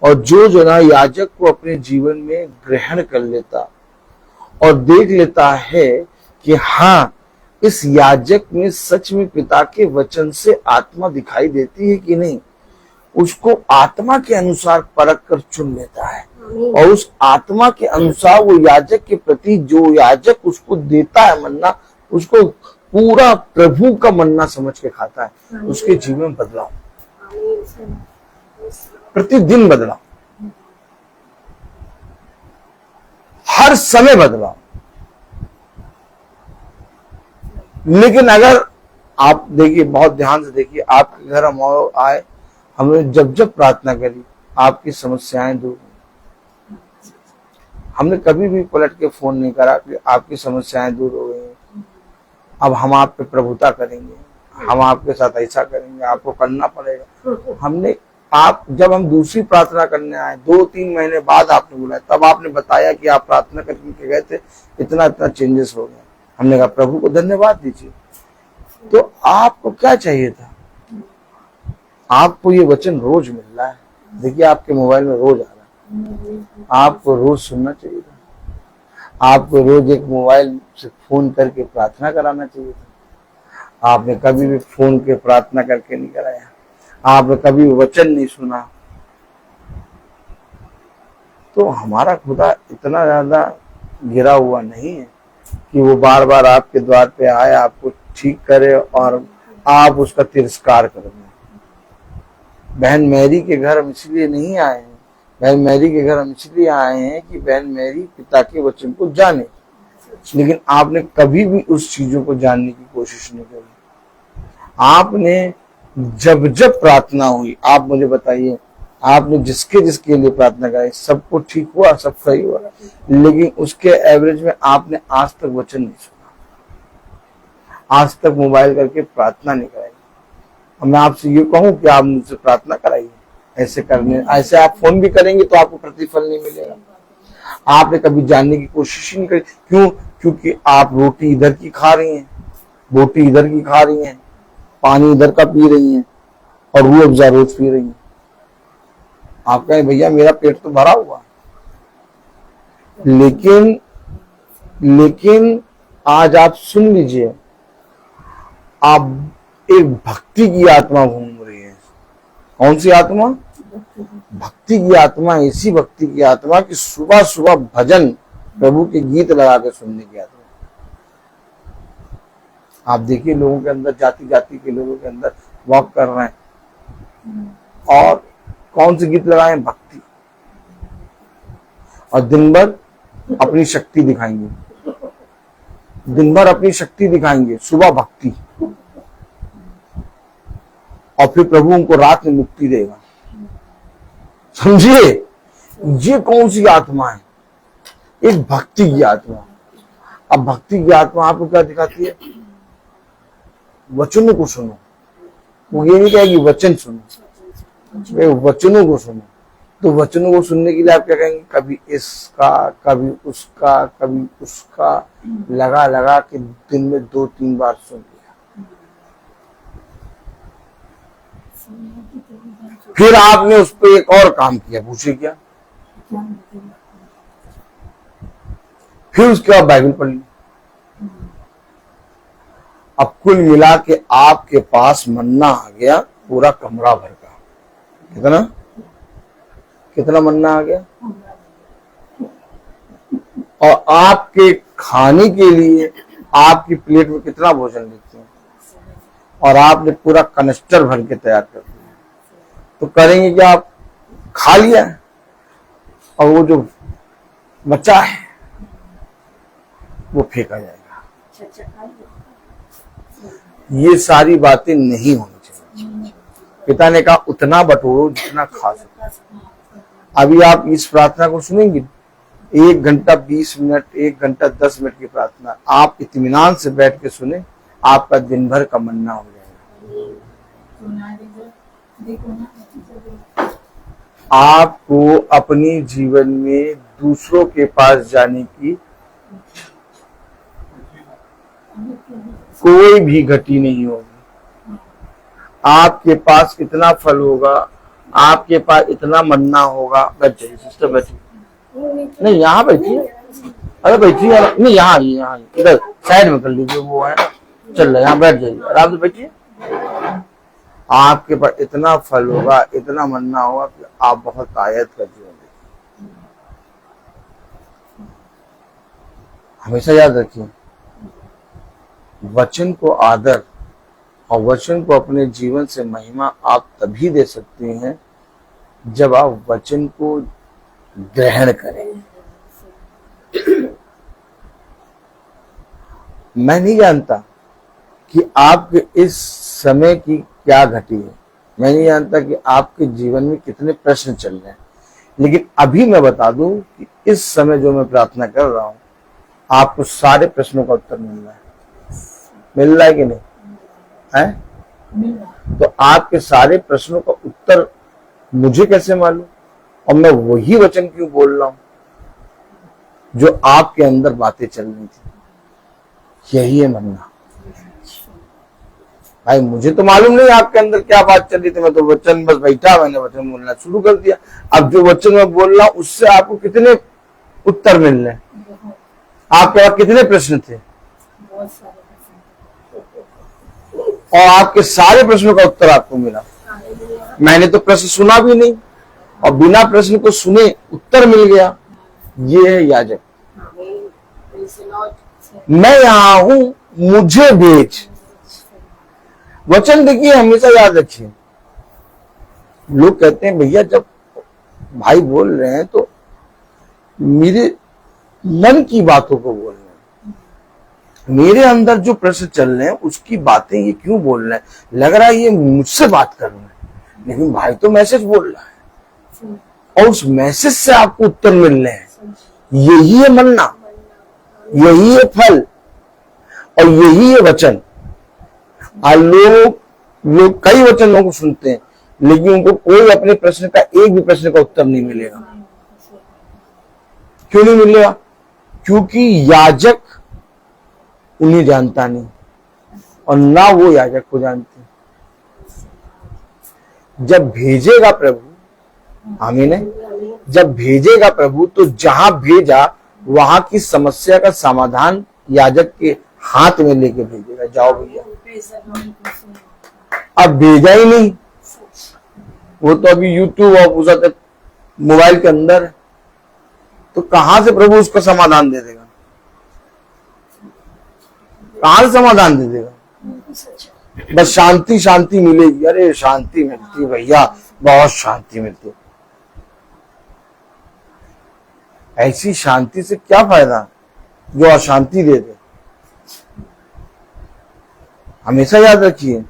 और जो जना याजक को अपने जीवन में ग्रहण कर लेता और देख लेता है कि हाँ, इस याजक में सच में पिता के वचन से आत्मा दिखाई देती है कि नहीं, उसको आत्मा के अनुसार परख कर चुन लेता है, और उस आत्मा के अनुसार वो याजक के प्रति जो याजक उसको देता है मन्ना, उसको पूरा प्रभु का मन्ना समझ के खाता है। उसके जीवन में बदलाव, प्रतिदिन बदलाव, हर समय बदलाव। लेकिन अगर आप देखिए, बहुत ध्यान से देखिए, आपके घर हम आए, हमने जब जब प्रार्थना करी आपकी समस्याएं दूर, हमने कभी भी पलट के फोन नहीं करा कि आपकी समस्याएं दूर हो गई, अब हम आप पे प्रभुता करेंगे, हम आपके साथ ऐसा करेंगे, आपको करना पड़ेगा। हमने जब हम दूसरी प्रार्थना करने आए 2-3 महीने बाद आपने बुलाया, तब आपने बताया कि आप प्रार्थना करके गए थे, इतना चेंजेस हो गया। हमने कहा प्रभु को धन्यवाद दीजिए। तो आपको क्या चाहिए था? आपको ये वचन रोज मिल रहा है, देखिए आपके मोबाइल में रोज आ रहा है, आपको रोज सुनना चाहिए था। आपको रोज एक मोबाइल से फोन करके प्रार्थना कराना चाहिए था। आपने कभी भी फोन के प्रार्थना करके नहीं कराया, आपने कभी वचन नहीं सुना। तो हमारा खुदा इतना ज्यादा गिरा हुआ नहीं है कि वो बार बार आपके द्वार पे आए, आपको ठीक करे और आप उसका तिरस्कार कर दें। बहन मैरी के घर हम इसलिए नहीं आए हैं, बहन मैरी के घर हम इसलिए आए हैं कि बहन मैरी पिता के वचन को जाने, लेकिन आपने कभी भी उस चीजों को जानने की कोशिश नहीं करी। आपने जब जब प्रार्थना हुई, आप मुझे बताइए, आपने जिसके जिसके लिए प्रार्थना कराई, सबको ठीक हुआ, सब सही हुआ, लेकिन उसके एवरेज में आपने आज तक वचन नहीं सुना, आज तक मोबाइल करके प्रार्थना नहीं कराई। और मैं आपसे ये कहूं कि आप मुझसे प्रार्थना कराइए, ऐसे आप फोन भी करेंगे तो आपको प्रतिफल नहीं मिलेगा। आपने कभी जानने की कोशिश ही नहीं करी। क्यों? क्योंकि आप रोटी इधर की खा रही हैं, बोटी इधर की खा रही हैं, पानी इधर का पी रही हैं, और रूह अफ़ज़ा रोज पी रही हैं। आप कहें भैया मेरा पेट तो भरा हुआ, लेकिन आज आप सुन लीजिए, आप एक भक्ति की आत्मा घूम रही है। कौन सी आत्मा? भक्ति की आत्मा। ऐसी भक्ति की आत्मा कि सुबह सुबह भजन, प्रभु के गीत लगा के सुनने की आत्मा। आप देखिए लोगों के अंदर, जाति जाति के लोगों के अंदर वॉक कर रहे हैं, और कौन से गीत लगाए? भक्ति। और दिन भर अपनी शक्ति दिखाएंगे। दिन भर अपनी शक्ति दिखाएंगे, सुबह भक्ति, और फिर प्रभु उनको रात में मुक्ति देगा। समझिए, ये कौन सी आत्मा है? एक भक्ति की आत्मा। अब भक्ति की आत्मा आपको क्या दिखाती है? वचनों को सुनो। वो ये नहीं कहेगी वचन सुनो, वचनों को सुनो। तो वचनों को सुनने के लिए आप क्या कहेंगे? कभी इसका, कभी उसका, कभी उसका, लगा लगा के दिन में 2-3 बार सुन लिया। फिर आपने उस पर एक और काम किया, पूछिए क्या? फिर उसके बाद बाइबल पढ़ ली। अब कुल मिला के आपके पास मन्ना आ गया पूरा कमरा भर का। कितना कितना मन्ना आ गया? और आपके खाने के लिए आपकी प्लेट में कितना भोजन लेते हैं, और आपने पूरा कनस्टर भर के तैयार कर दिया। तो करेंगे क्या? आप खा लिया और वो जो बचा है वो फेंका जाएगा। ये सारी बातें नहीं होनी चाहिए। पिता ने कहा उतना बटोरो जितना खा सको। अभी आप इस प्रार्थना को सुनेंगे, 1 घंटा 20 मिनट, 1 घंटा 10 मिनट की प्रार्थना, आप इत्मीनान से बैठ के सुने, आपका दिन भर का मन्ना हो जाएगा। आपको अपने जीवन में दूसरों के पास जाने की कोई भी गति नहीं होगी। आपके पास इतना फल होगा, आपके पास इतना मन्ना होगा। बैठ जाइए सिस्टर, बैठिए। नहीं यहाँ बैठिए, अरे बैठिए, नहीं यहाँ इधर साइड में कर लीजिए, वो है ना चल रहा है, यहाँ बैठ जाइए, आराम से बैठिए। आपके पास इतना फल होगा, इतना मन्ना होगा कि आप बहुत आयत कर जीवन। हमेशा याद रखिए, वचन को आदर और वचन को अपने जीवन से महिमा आप तभी दे सकते हैं जब आप वचन को ग्रहण करें। मैं नहीं जानता कि आपके इस समय की क्या घटी है, मैं नहीं जानता कि आपके जीवन में कितने प्रश्न चल रहे हैं, लेकिन अभी मैं बता दूं कि इस समय जो मैं प्रार्थना कर रहा हूं, आपको सारे प्रश्नों का उत्तर मिल रहा है। मिल रहा है कि नहीं है? तो आपके सारे प्रश्नों का उत्तर मुझे कैसे मालूम? और मैं वही वचन क्यों बोल रहा हूं जो आपके अंदर बातें चल रही थी। यही है मन्ना। भाई मुझे तो मालूम नहीं आपके अंदर क्या बात चल रही थी, मैं तो वचन बस बैठा, मैंने वचन बोलना शुरू कर दिया। अब जो वचन मैं बोल रहा हूं उससे आपको कितने उत्तर मिल रहे हैं? आपके पास कितने प्रश्न थे? और आपके सारे प्रश्नों का उत्तर आपको मिला। मैंने तो प्रश्न सुना भी नहीं और बिना प्रश्न को सुने उत्तर मिल गया। ये है याजक। मैं यहां हूं, मुझे भेज। वचन देखिए, हमेशा याद रखिए। लोग कहते हैं भैया जब भाई बोल रहे हैं तो मेरे मन की बातों को बोल रहे हैं, मेरे अंदर जो प्रश्न चल रहे हैं उसकी बातें ये क्यों बोल रहे हैं? लग रहा है ये मुझसे बात कर रहे हैं, लेकिन भाई तो मैसेज बोल रहा है और उस मैसेज से आपको उत्तर मिल रहे हैं। यही है मन्ना, यही है फल और यही है वचन। लोग कई वचनों को सुनते हैं लेकिन उनको कोई अपने प्रश्न का, एक भी प्रश्न का उत्तर नहीं मिलेगा। क्यों नहीं मिलेगा? क्योंकि याजक उन्हें जानता नहीं और ना वो याजक को जानते। जब भेजेगा प्रभु, आमीन है, जब भेजेगा प्रभु तो जहां भेजा वहां की समस्या का समाधान याजक के हाथ में लेके भेजेगा। जाओ भैया। अब भेजा ही नहीं, वो तो अभी यूट्यूब और पूछा तक मोबाइल के अंदर है, तो कहां से प्रभु उसका समाधान दे देगा? कहां से समाधान दे देगा? बस शांति शांति मिलेगी। अरे शांति मिलती भैया, बहुत शांति मिलती। ऐसी शांति से क्या फायदा जो अशांति दे दे? हमेशा याद रखिए,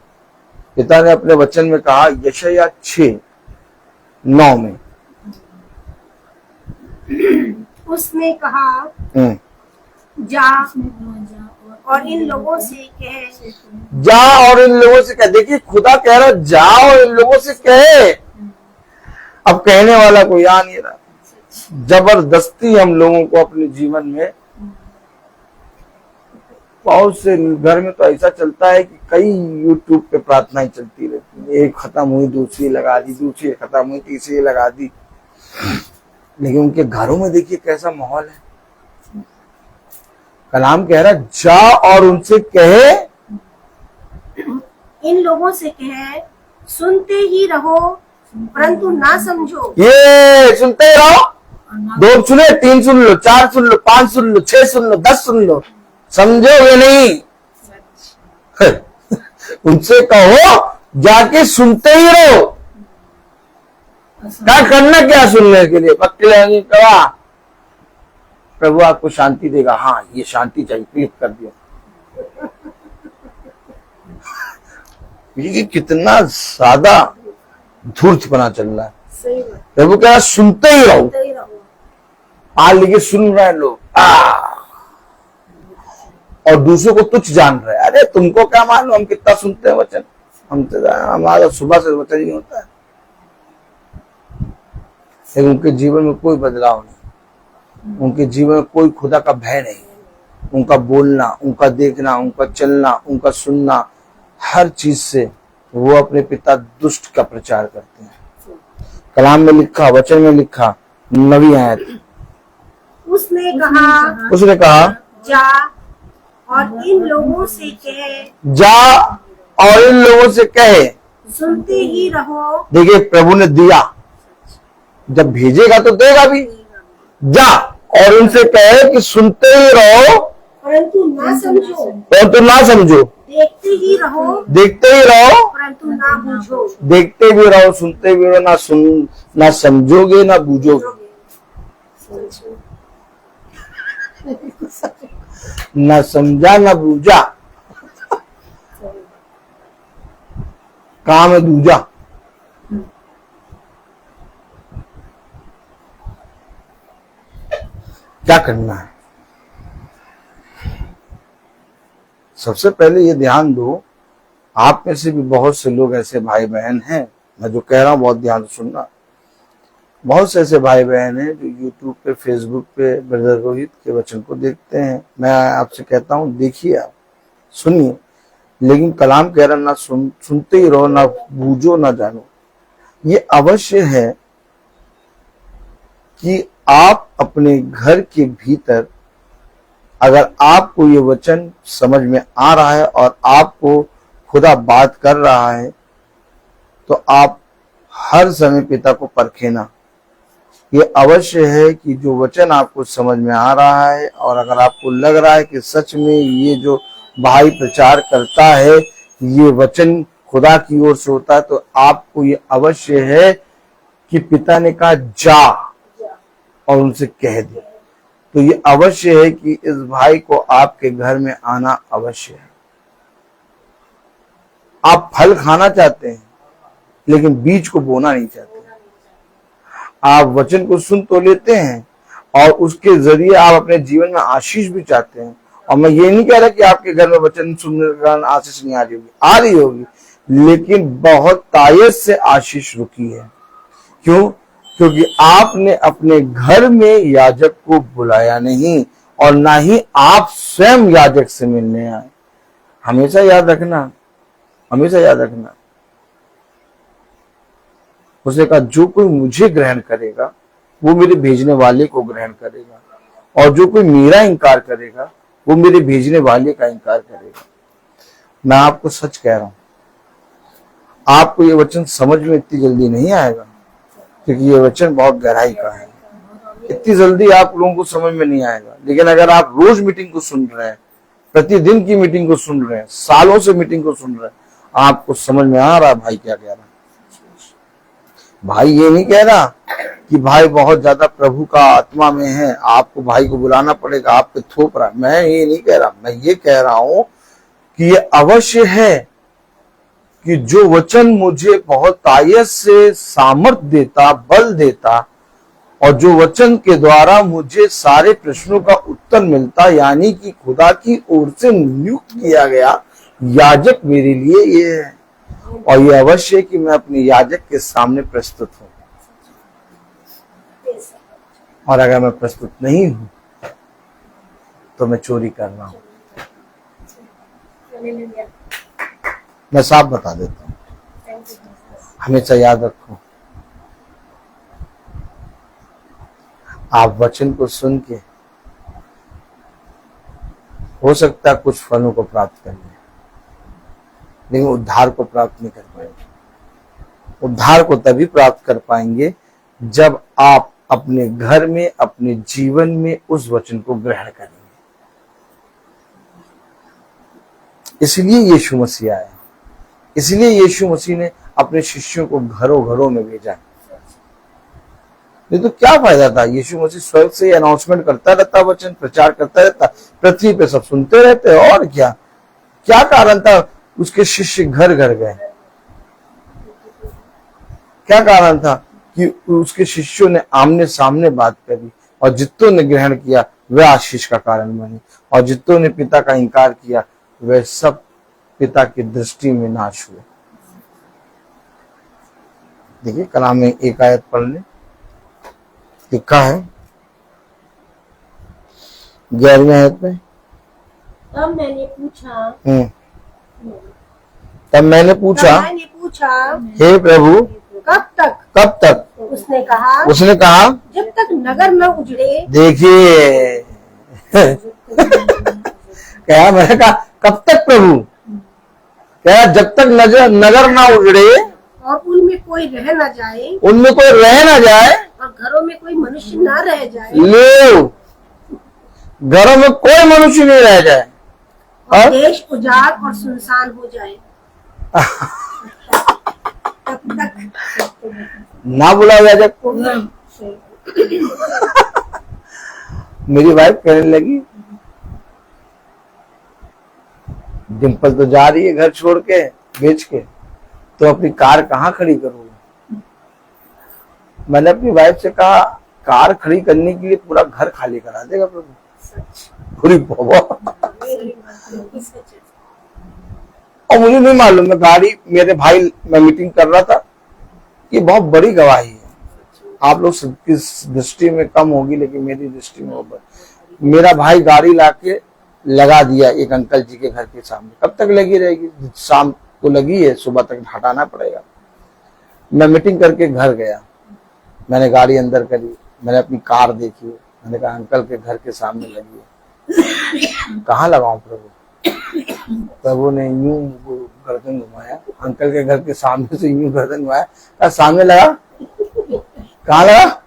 पिता ने अपने वचन में कहा, यशायाह 6:9 में, उसने कहा, जा और इन लोगों से कहे। जा और इन लोगों से कहे। देखिए, खुदा कह रहा जा और इन लोगों से कहे। अब कहने वाला कोई आ नहीं रहा। जबरदस्ती हम लोगों को अपने जीवन में, बहुत से घर में तो ऐसा चलता है कि कई यूट्यूब पे प्रार्थनाएं चलती रहती है, एक खत्म हुई दूसरी लगा दी, दूसरी खत्म हुई तीसरी लगा दी, लेकिन उनके घरों में देखिए कैसा माहौल है। कलाम कह रहा जा और उनसे कहे, इन लोगों से कहे, सुनते ही रहो परंतु ना समझो। ये सुनते ही रहो, 2 सुने, 3 सुन लो, 4 सुन लो, 5 सुन लो, 6 सुन लो, 10 सुन लो, समझोगे नहीं। उनसे कहो जाके सुनते ही रहो। क्या करना, क्या सुनने के लिए? पक्के कहा प्रभु आपको शांति देगा। हाँ, ये शांति चाहिए, क्लिक कर दिया। ये कितना ज्यादा धूर्तपना चल रहा है। सही बात। प्रभु कह रहा सुनते ही रहो। आज लेके सुन रहे हैं लोग, और दूसरों को तुच्छ जान रहे हैं। अरे तुमको क्या मालूम हम कितना सुनते हैं वचन, हमारा सुबह से वचन ही होता है, लेकिन उनके जीवन में कोई बदलाव नहीं, उनके जीवन में कोई खुदा का भय नहीं। उनका बोलना, उनका देखना, उनका चलना, उनका सुनना, हर चीज से वो अपने पिता दुष्ट का प्रचार करते हैं। कलाम में लिखा, वचन में लिखा, नवी आयत, उसने कहा जा और इन लोगों से कहे, जा और इन लोगों से कहे, सुनते ही रहो। देखिए प्रभु ने दिया, जब भेजेगा तो देगा भी। जा और उनसे कहे कि सुनते ही रहो परंतु ना समझो, परंतु ना समझो, देखते ही रहो परंतु ना बूझो। देखते भी रहो, सुनते भी रहो, ना समझोगे ना बूझोगे। ना समझा ना बूझा, काम है दूजा। क्या करना है? सबसे पहले ये ध्यान दो, आप में से भी बहुत से लोग ऐसे भाई बहन हैं, मैं जो कह रहा हूं बहुत ध्यान से सुनना। बहुत से ऐसे भाई बहन हैं जो यूट्यूब पे, फेसबुक पे ब्रदर रोहित के वचन को देखते हैं। मैं आपसे कहता हूं देखिए, आप सुनिए, लेकिन कलाम कह रहा ना सुनते ही रहो, ना बूझो ना जानो। ये अवश्य है कि आप अपने घर के भीतर, अगर आपको ये वचन समझ में आ रहा है और आपको खुदा बात कर रहा है, तो आप हर समय पिता को परखे ना। ये अवश्य है कि जो वचन आपको समझ में आ रहा है, और अगर आपको लग रहा है कि सच में ये जो भाई प्रचार करता है ये वचन खुदा की ओर से होता है, तो आपको ये अवश्य है कि पिता ने कहा जा और उनसे कह दे। तो ये अवश्य है कि इस भाई को आपके घर में आना अवश्य है। आप फल खाना चाहते हैं लेकिन बीज को बोना नहीं चाहते। आप वचन को सुन तो लेते हैं और उसके जरिए आप अपने जीवन में आशीष भी चाहते हैं। और मैं ये नहीं कह रहा कि आपके घर में वचन सुनने के कारण आशीष नहीं आ रही होगी, आ रही होगी, लेकिन बहुत तायत से आशीष रुकी है। क्यों? क्योंकि आपने अपने घर में याजक को बुलाया नहीं, और ना ही आप स्वयं याजक से मिलने आए। हमेशा याद रखना, हमेशा याद रखना। उसने कहा जो कोई मुझे ग्रहण करेगा वो मेरे भेजने वाले को ग्रहण करेगा, और जो कोई मेरा इनकार करेगा वो मेरे भेजने वाले का इनकार करेगा। मैं आपको सच कह रहा हूं, आपको ये वचन समझ में इतनी जल्दी नहीं आएगा, क्योंकि ये वचन बहुत गहराई का है। इतनी जल्दी आप लोगों को समझ में नहीं आएगा, लेकिन अगर आप रोज मीटिंग को सुन रहे हैं, प्रतिदिन की मीटिंग को सुन रहे हैं, सालों से मीटिंग को सुन रहे हैं, आपको समझ में आ रहा है भाई क्या कह रहा है। भाई ये नहीं कह रहा कि भाई बहुत ज्यादा प्रभु का आत्मा में है, आपको भाई को बुलाना पड़ेगा, आप पे थोप रहा है। मैं ये नहीं कह रहा, मैं ये कह रहा हूं कि ये अवश्य है कि जो वचन मुझे बहुतायत से सामर्थ्य देता, बल देता, और जो वचन के द्वारा मुझे सारे प्रश्नों का उत्तर मिलता, यानी कि खुदा की ओर से नियुक्त किया गया याजक मेरे लिए ये है। और ये अवश्य है कि मैं अपने याजक के सामने प्रस्तुत हूं, और अगर मैं प्रस्तुत नहीं हूं तो मैं चोरी कर रहा हूं। मैं साफ बता देता हूं, हमेशा याद रखो, आप वचन को सुन के हो सकता है कुछ फलों को प्राप्त कर लें, लेकिन उद्धार को प्राप्त नहीं कर पाएंगे। उद्धार को तभी प्राप्त कर पाएंगे जब आप अपने घर में, अपने जीवन में उस वचन को ग्रहण करेंगे। इसलिए यीशु मसीह आया, इसलिए यीशु मसीह ने अपने शिष्यों को घरों घरों में भेजा। नहीं तो क्या फायदा था? यीशु मसीह स्वर्ग से अनाउंसमेंट करता रहता, वचन प्रचार करता रहता, पृथ्वी पे सब सुनते रहते, और क्या क्या कारण था उसके शिष्य घर घर गए? क्या कारण था कि उसके शिष्यों ने आमने सामने बात करी, और जितनों ने ग्रहण किया वह आशीष का कारण बने, और जितनों ने पिता का इंकार किया वह सब पिता की दृष्टि में नाश हुए। देखिए कलाम में एक आयत पढ़ ले, लिखा है 11वें आयत में, तब मैंने पूछा तब मैंने पूछा हे प्रभु कब तक? उसने कहा जब तक नगर न उजड़े। देखिए क्या मैंने कहा, कब तक प्रभु? क्या जब तक नगर ना उजड़े और उनमें कोई रह न जाए, उनमें कोई रह ना जाए, और घरों में कोई मनुष्य न रह जाए। ले घरों में कोई मनुष्य नहीं रह जाए, और देश उजाड़ और सुनसान हो जाए। तब तक ना बुला याजक को। मेरी वाइफ कहने लगी, डिम्पल तो जा रही है घर छोड़ के, बेच के, तो अपनी कार कहाँ खड़ी करोगे? मैंने अपनी वाइफ से कहा, कार खड़ी करने के लिए पूरा घर खाली करा देगा प्रभु, पूरी बाबा। और मुझे नहीं मालूम, मैं गाड़ी, मेरे भाई, मैं मीटिंग कर रहा था, ये बहुत बड़ी गवाही है। आप लोग किस दृष्टि में कम होगी, लेकिन मेरी दृष्टि में वो, मेरा भाई गाड़ी लाके लगा दिया एक अंकल जी के घर के सामने। कब तक लगी रहेगी? शाम को लगी है, सुबह तक हटाना पड़ेगा। मैं मीटिंग करके घर गया, मैंने गाड़ी अंदर करी, मैंने अपनी कार देखी, मैंने कहा अंकल के घर के सामने लगी है, कहाँ लगाऊं प्रभु? प्रभु ने यूं गर्दन घुमाया, अंकल के घर के सामने से यूं गर्दन घुमाया, कहा सामने लगा। कहाँ लगा?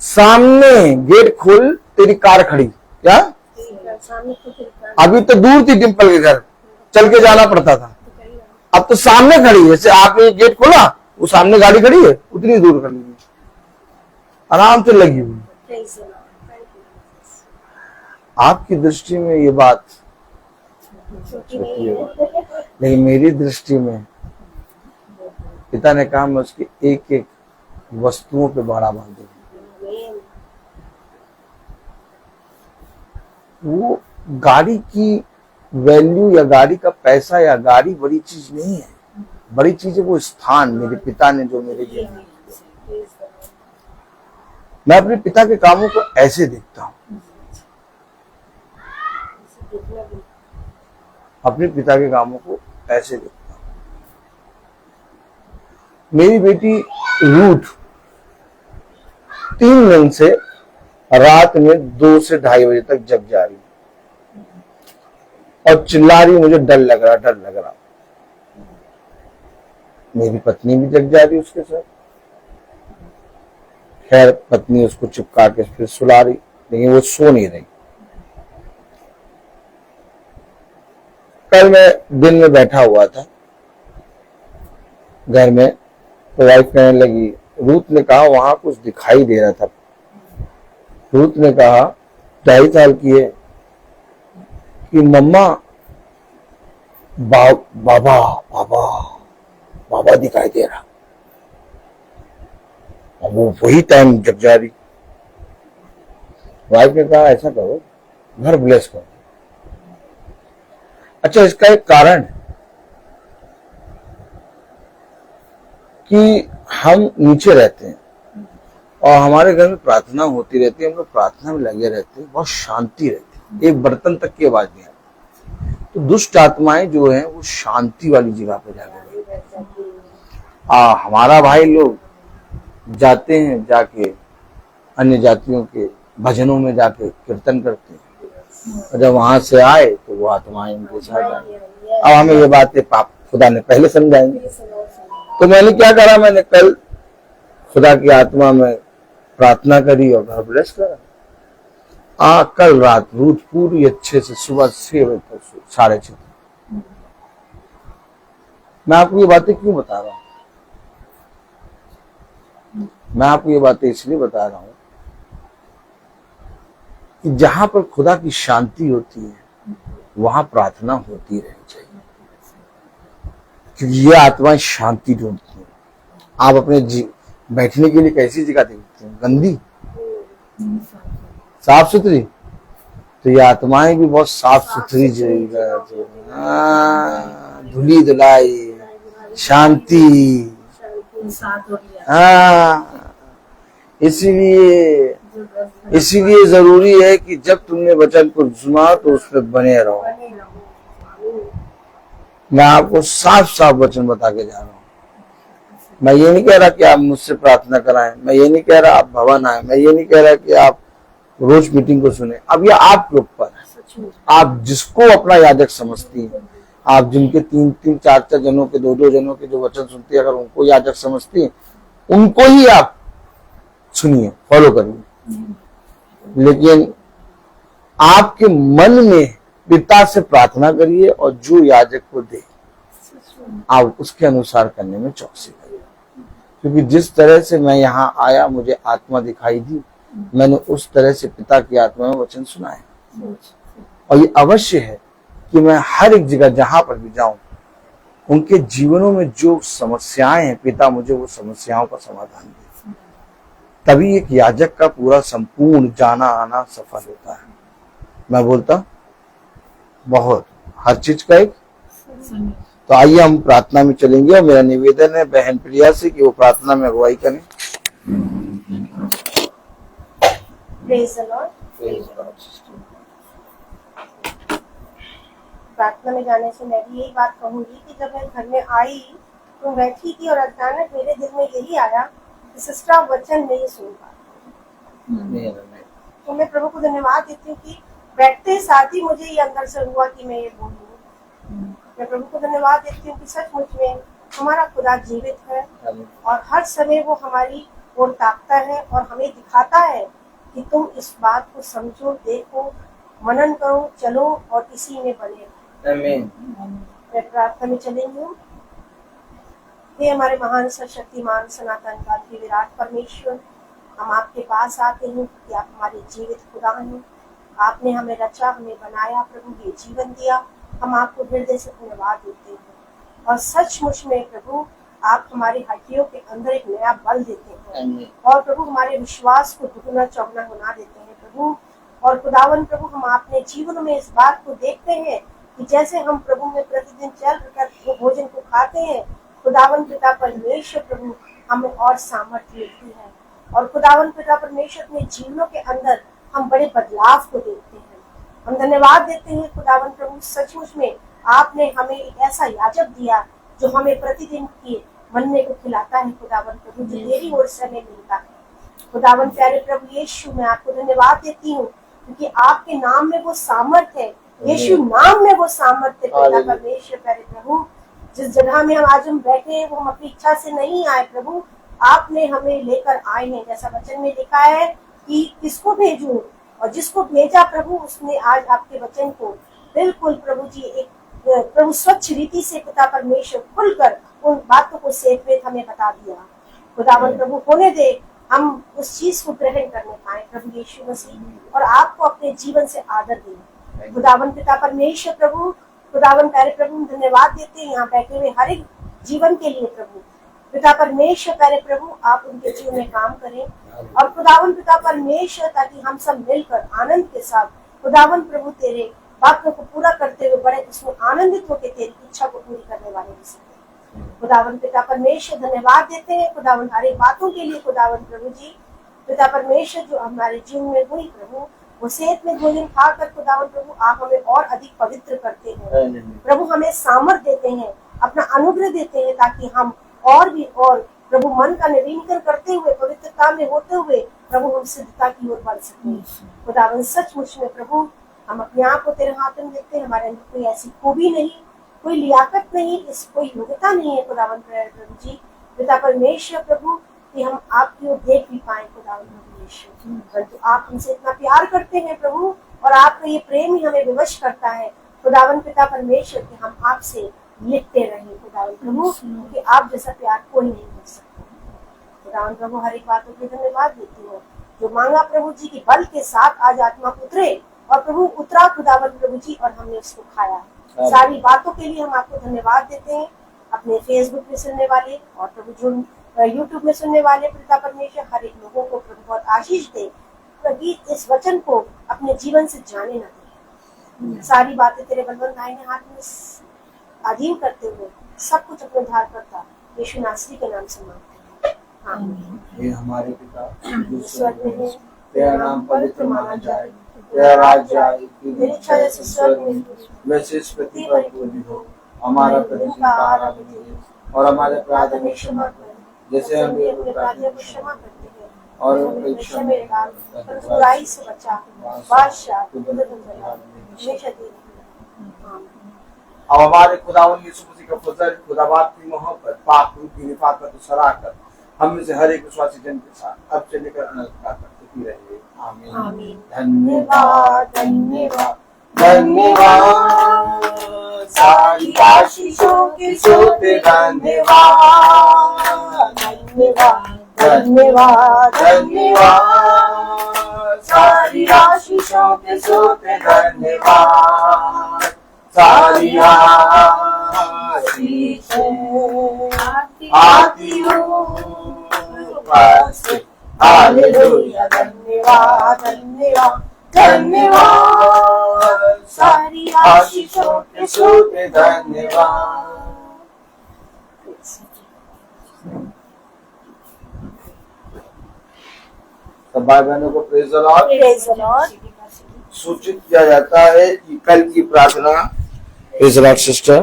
सामने। गेट खोल, तेरी कार खड़ी। क्या? अभी तो दूर थी डिम्पल के घर, चल के जाना पड़ता था, अब तो सामने खड़ी है। जैसे आपने गेट खोला, वो सामने गाड़ी खड़ी है, उतनी दूर खड़ी है, आराम से लगी हुई। आपकी दृष्टि में ये बात छोटी है, लेकिन मेरी दृष्टि में पिता ने कहा मैं उसकी एक एक वस्तुओं पे बड़ा बांधूंगा। वो गाड़ी की वैल्यू या गाड़ी का पैसा या गाड़ी बड़ी चीज नहीं है, बड़ी चीज है वो स्थान मेरे पिता ने जो मेरे लिए। मैं अपने पिता के कामों को ऐसे देखता हूं, अपने पिता के कामों को ऐसे देखता हूं। मेरी बेटी रूथ 3 दिन से रात में 2 से 2:30 बजे तक जग जा रही और चिल्ला रही, मुझे डर लग रहा। मेरी पत्नी भी जग जा रही उसके साथ। खैर पत्नी उसको चिपका के फिर सुला रही, लेकिन वो सो नहीं रही। कल मैं दिन में बैठा हुआ था घर में, तो वाइफ कहने लगी, रूथ ने कहा वहां कुछ दिखाई दे रहा था। रूथ ने कहा 2.5 साल की है कि मम्मा बाबा बाबा बाबा दिखाई दे रहा। और वो वही टाइम जग जा रही। वाइफ ने कहा ऐसा करो, घर ब्लेस करो। अच्छा, इसका एक कारण कि हम नीचे रहते हैं और हमारे घर में प्रार्थना होती रहती है, हम लोग प्रार्थना में लगे रहते हैं, बहुत शांति रहती है, एक बर्तन तक की आवाज नहीं आती। तो दुष्ट आत्माएं जो हैं वो शांति वाली जगह पे जाकर हमारा भाई लोग जाते हैं, जाके अन्य जातियों के भजनों में जाके कीर्तन करते हैं, और जब वहां से आए तो वो आत्माएं उनके साथ आए। अब हमें ये बातें पाप खुदा ने पहले समझाएंगे। तो मैंने क्या करा, मैंने कल खुदा की आत्मा में प्रार्थना करी और घर ब्लेस करा। कल रात रूट पूरी अच्छे से सुबह 6 बजे तक 6:30। मैं आपको ये बातें क्यों बता रहा हूँ? मैं आपको ये बातें इसलिए बता रहा हूँ कि जहां पर खुदा की शांति होती है वहां प्रार्थना होती रहनी चाहिए, क्योंकि ये आत्माएं शांति ढूंढती हैं। आप अपने बैठने के लिए कैसी जगह देखते हैं? गंदी, साफ सुथरी? तो ये आत्माएं भी बहुत साफ सुथरी जगह, धुली धुलाई, शांति। इसीलिए जरूरी है कि जब तुमने वचन को सुना तो उस पर बने रहो। मैं आपको साफ साफ वचन बता के जा रहा हूँ। मैं ये नहीं कह रहा कि आप मुझसे प्रार्थना कराएं, मैं ये नहीं कह रहा आप भवन आए, मैं ये नहीं कह रहा कि आप रोज मीटिंग को सुने। अब ये आपके ऊपर है, आप जिसको अपना याजक समझती हैं, आप जिनके 3-3, 4-4 जनों के, 2-2 जनों के जो वचन सुनती है, अगर उनको याजक समझती है, उनको ही आप सुनिए, फॉलो करिए। लेकिन आपके मन में पिता से प्रार्थना करिए और जो याजक को दे आप उसके अनुसार करने में चौकसी करिए। क्योंकि जिस तरह से मैं यहाँ आया, मुझे आत्मा दिखाई दी, मैंने उस तरह से पिता की आत्मा में वचन सुनाए। और ये अवश्य है कि मैं हर एक जगह जहां पर भी जाऊं, उनके जीवनों में जो समस्याएं हैं, पिता मुझे वो समस्याओं का समाधान दे। तभी एक याजक का पूरा संपूर्ण जाना आना सफल होता है। मैं बोलता बहुत हर चीज का एक। तो आइए हम प्रार्थना में चलेंगे और मेरा निवेदन है बहन प्रिया से कि वो प्रार्थना में अगुवाई करें। प्रार्थना में जाने से मैं भी यही बात कहूंगी कि जब मैं घर में आई तो बैठी थी और अचानक मेरे दिल में यही आया कि सिस्टर आप वचन नहीं सुन पा। तो मैं प्रभु को धन्यवाद देती हूँ कि बैठते साथ ही मुझे ये अंदर से हुआ कि मैं ये बोलूँ। मैं प्रभु को धन्यवाद देती हूँ कि सचमुच में हमारा खुदा जीवित है और हर समय वो हमारी ओर ताकता है और हमें दिखाता है कि तुम इस बात को समझो, देखो, मनन करो, चलो और इसी में बने रहो। मैं प्रार्थना में चलेंगी। हे हमारे महान शक्तिमान सनातन काल के विराट परमेश्वर, हम आपके पास आते हैं कि आप हमारे जीवित खुदा हैं। आपने हमें रचा, हमें बनाया, प्रभु ये जीवन दिया। हम आपको हृदय से धन्यवाद देते हैं और सचमुच में प्रभु आप हमारी हड्डियों के अंदर एक नया बल देते हैं और प्रभु हमारे विश्वास को दुगना चौगुना बना देते हैं प्रभु। और खुदावन प्रभु हम अपने जीवन में इस बात को देखते हैं कि जैसे हम प्रभु में प्रतिदिन चल कर भोजन को खाते हैं, खुदावन पिता परमेश्वर प्रभु हमें और सामर्थ्य मिलती है और खुदावन पिता परमेश्वर अपने जीवनों के अंदर हम बड़े बदलाव को देखते हैं। हम धन्यवाद देते हैं खुदावन प्रभु, सचमुच में आपने हमें एक ऐसा याजक दिया जो हमें प्रतिदिन की बनने को खिलाता है खुदावन प्रभु, जो तेरी ओर से हमें मिलता है। खुदावन प्यारे प्रभु यीशु, मैं आपको धन्यवाद देती हूँ क्योंकि आपके नाम में वो सामर्थ्य है, यीशु नाम में वो सामर्थ्य पिता परमेश्वर प्यारे प्रभु। जिस जगह में हम आज बैठे हैं वो हम अपनी इच्छा से नहीं आए प्रभु, आपने हमें लेकर आए हैं। जैसा वचन में लिखा है कि किसको भेजूं, और जिसको भेजा प्रभु उसने आज आपके वचन को बिल्कुल प्रभु जी एक प्रभु स्वच्छ रीति से पिता परमेश्वर खुलकर उन बातों को सेववेद हमें बता दिया। खुदावन प्रभु होने दे हम उस चीज को ग्रहण करने पाए प्रभु यीशु मसीह, और आपको अपने जीवन से आदर दें। खुदावन पिता परमेश्वर प्रभु खुदावन प्यारे प्रभु हम धन्यवाद देते हैं यहाँ बैठे हुए हर एक जीवन के लिए प्रभु। पिता परमेश्वर प्यारे प्रभु आप उनके जीवन में काम करें और खुदावन पिता परमेश्वर ताकि हम सब मिलकर आनंद के साथ खुदावन प्रभु तेरे वाक्य को पूरा करते हुए बड़े उसमें आनंदित होकर तेरी इच्छा को पूरी करने वाले हो सके। खुदावन पिता परमेश्वर धन्यवाद देते हैं खुदावन हर एक बातों के लिए खुदावन प्रभु जी। पिता परमेश्वर जो हमारे जीवन में हुई प्रभु वो सेहत में भोजन खाकर खुदावन प्रभु आप हमें और अधिक पवित्र करते हैं प्रभु, हमें सामर्थ देते हैं, अपना अनुग्रह देते हैं ताकि हम और भी और प्रभु मन का नवीनीकरण करते हुए पवित्रता में होते हुए प्रभु हम सिद्धता की ओर बढ़ सके। खुदावन सचमुच में प्रभु हम अपने आप को तेरे हाथ में देखते हैं, हमारे अंदर कोई ऐसी खूबी नहीं, कोई लियाकत नहीं, इस कोई योग्यता नहीं है खुदावन प्रभु जी। पिता परमेश्वर प्रभु कि हम आपकी ओर देख भी पाए खुदावन परमेश्वर, परंतु आप हमसे इतना प्यार करते हैं प्रभु और आपका ये प्रेम ही हमें विवश करता है खुदावन पिता परमेश्वर कि हम आपसे लिखते रहे खुदावन प्रभु, क्योंकि आप जैसा प्यार कोई नहीं कर सकता। खुदावन प्रभु हर एक बातों के धन्यवाद देती हूँ जो मांगा प्रभु जी की बल के साथ आज आत्मा उतरे और प्रभु उतरा खुदावन प्रभु जी और हमने उसको खाया। सारी बातों के लिए हम आपको धन्यवाद देते हैं। अपने फेसबुक में सुनने वाले और प्रभु जो यूट्यूब में सुनने वाले पिता परमेश्वर हर एक लोगों को प्रभु बहुत आशीष दे, कभी इस वचन को अपने जीवन से जाने न दे। सारी बातें तेरे बलवंत दाहिने हाथ में अधीन करते हुए सब कुछ अपने उद्धार करता यीशु नासरी के नाम से मांगते हैं, आमीन। हे हमारे पिता जो स्वर्ग में है, तेरा नाम पवित्र माना जाए, तेरा राज्य आए, तेरी इच्छा जैसे स्वर्ग में वैसे इस पृथ्वी पर पूरी हो। हमारा प्रतिदिन का आहार हमें दे और हमारे अपराध हमें क्षमा कर जैसे हम भी अपने अपराधियों को क्षमा करते हैं और परीक्षा में डाल परंतु बुराई से बचा, बादशाह हमेशा दे। अब हमारे खुदावन यीशु मसीह का फजल, खुदाबाद की मोहब्बत, पाक रूह की रिफाकत और सराहत हम में से हर एक विश्वासी जन के साथ अब से लेकर अनंत काल तक होती रहे, आमीन। धन्यवाद धन्यवाद धन्यवाद, सारी आशीषों के सोते धन्यवाद धन्यवाद धन्यवाद धन्यवाद, सारी आशीषों के सोते धन्यवाद, सारी आशीषें आती हो बस, हालेलुया। धन्यवाद धन्यवाद धन्यवाद, सारी आशीषों के सोते धन्यवाद। सब भाई बहनों को प्रेज द लॉर्ड। सूचित किया जाता है कि कल की प्रार्थना, praise the Lord sister,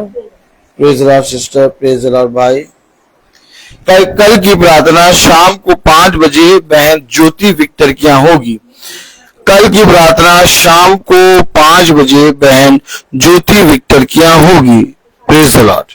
praise the Lord sister, praise the Lord भाई, कल की प्रार्थना शाम को 5 बजे बहन ज्योति विक्टर की यहाँ होगी। कल की प्रार्थना शाम को 5 बजे बहन ज्योति विक्टर की यहाँ होगी। Praise the Lord.